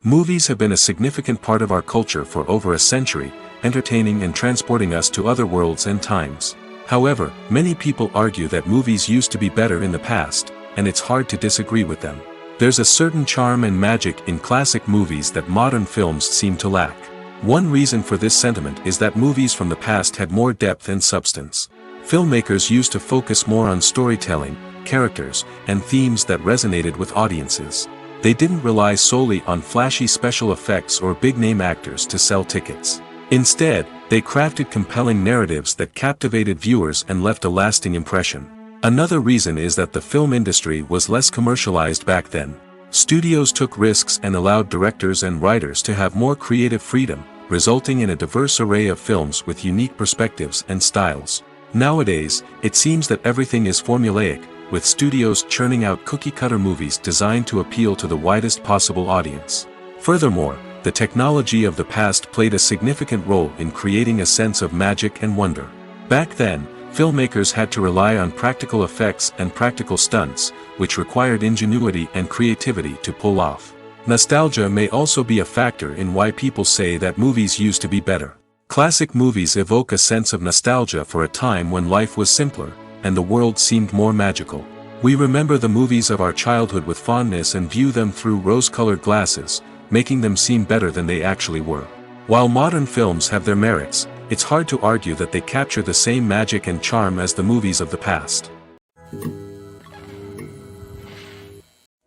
Speaker 2: Movies have been a significant part of our culture for over a century, entertaining and transporting us to other worlds and times. However, many people argue that movies used to be better in the past, and it's hard to disagree with them. There's a certain charm and magic in classic movies that modern films seem to lack. One reason for this sentiment is that movies from the past had more depth and substance. Filmmakers used to focus more on storytelling, characters, and themes that resonated with audiences. They didn't rely solely on flashy special effects or big-name actors to sell tickets. Instead, they crafted compelling narratives that captivated viewers and left a lasting impression. Another reason is that the film industry was less commercialized back then. Studios took risks and allowed directors and writers to have more creative freedom, resulting in a diverse array of films with unique perspectives and styles. Nowadays, it seems that everything is formulaic, with studios churning out cookie-cutter movies designed to appeal to the widest possible audience. Furthermore, the technology of the past played a significant role in creating a sense of magic and wonder. Back then, filmmakers had to rely on practical effects and practical stunts, which required ingenuity and creativity to pull off. Nostalgia may also be a factor in why people say that movies used to be better. Classic movies evoke a sense of nostalgia for a time when life was simpler, and the world seemed more magical. We remember the movies of our childhood with fondness and view them through rose-colored glasses, making them seem better than they actually were. While modern films have their merits, it's hard to argue that they capture the same magic and charm as the movies of the past.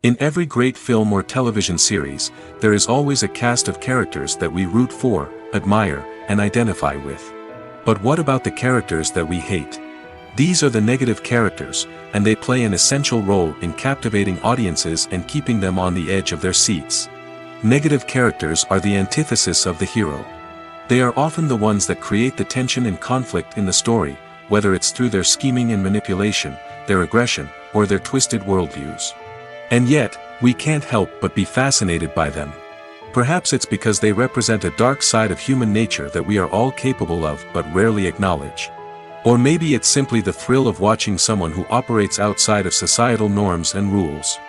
Speaker 2: In every great film or television series, there is always a cast of characters that we root for, admire, and identify with. But what about the characters that we hate? These are the negative characters, and they play an essential role in captivating audiences and keeping them on the edge of their seats. Negative characters are the antithesis of the hero. They are often the ones that create the tension and conflict in the story, whether it's through their scheming and manipulation, their aggression, or their twisted worldviews. And yet, we can't help but be fascinated by them. Perhaps it's because they represent a dark side of human nature that we are all capable of but rarely acknowledge. Or maybe it's simply the thrill of watching someone who operates outside of societal norms and rules.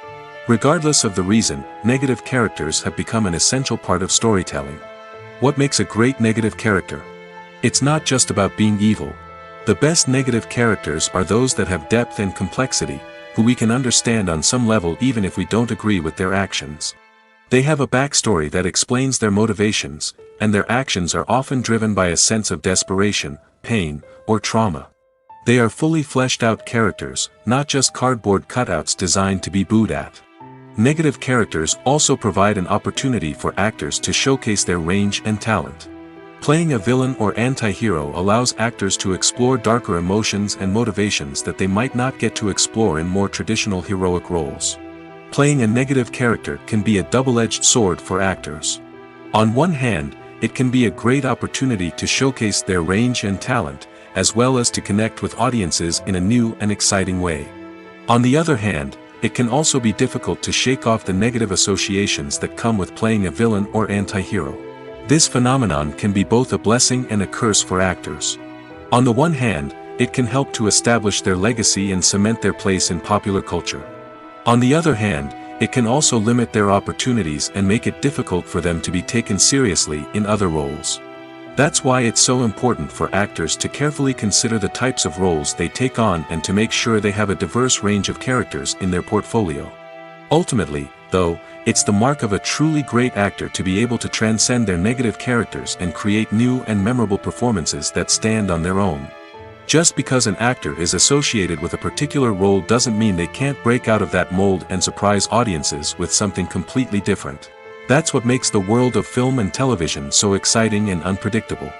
Speaker 2: Regardless of the reason, negative characters have become an essential part of storytelling. What makes a great negative character? It's not just about being evil. The best negative characters are those that have depth and complexity, who we can understand on some level even if we don't agree with their actions. They have a backstory that explains their motivations, and their actions are often driven by a sense of desperation, pain, or trauma. They are fully fleshed out characters, not just cardboard cutouts designed to be booed at. Negative characters also provide an opportunity for actors to showcase their range and talent. Playing a villain or anti-hero allows actors to explore darker emotions and motivations that they might not get to explore in more traditional heroic roles. Playing a negative character can be a double-edged sword for actors. On one hand, it can be a great opportunity to showcase their range and talent, as well as to connect with audiences in a new and exciting way. On the other hand, it can also be difficult to shake off the negative associations that come with playing a villain or anti-hero. This phenomenon can be both a blessing and a curse for actors. On the one hand, it can help to establish their legacy and cement their place in popular culture. On the other hand, it can also limit their opportunities and make it difficult for them to be taken seriously in other roles. That's why it's so important for actors to carefully consider the types of roles they take on and to make sure they have a diverse range of characters in their portfolio. Ultimately, though, it's the mark of a truly great actor to be able to transcend their negative characters and create new and memorable performances that stand on their own. Just because an actor is associated with a particular role doesn't mean they can't break out of that mold and surprise audiences with something completely different. That's what makes the world of film and television so exciting and unpredictable.